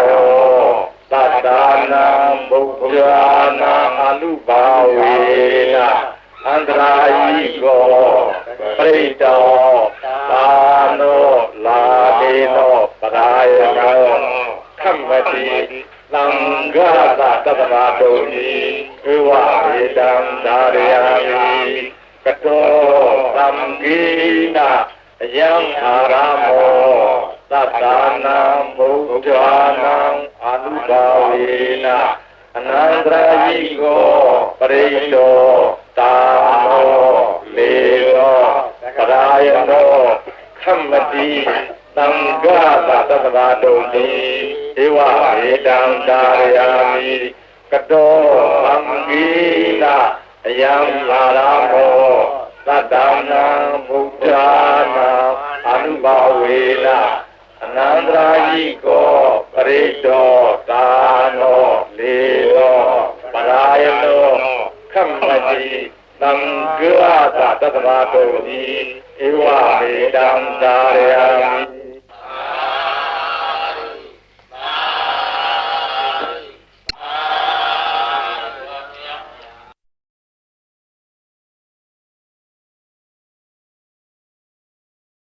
Speaker 3: ตัตตานังบุตรานังอนุภาเวนะอันตรายิโกปริตโตตาโนลาเดโนปรายโนคัมมติลังกาตะตัตตะโตติเอวะเอตังดาริยามิกโตสัมกีนะยังอาราโมตัตตานังบุตรานังอนุภาเวนะอนันตรายิโกปริโตตาโนเลโนปรายโนคัมมติตังกาตะตัตตะโตติเอวะเอตังดาริยามิกโตสัมกีนะยังอาราโมตัตตานังบุตรานังอนุภาเวนะอนันตรายิโกปริโตตาโนเลโนปรายโนคัมมติตังกาตะตัตตะโตติเอวะเมตังดาริยามิ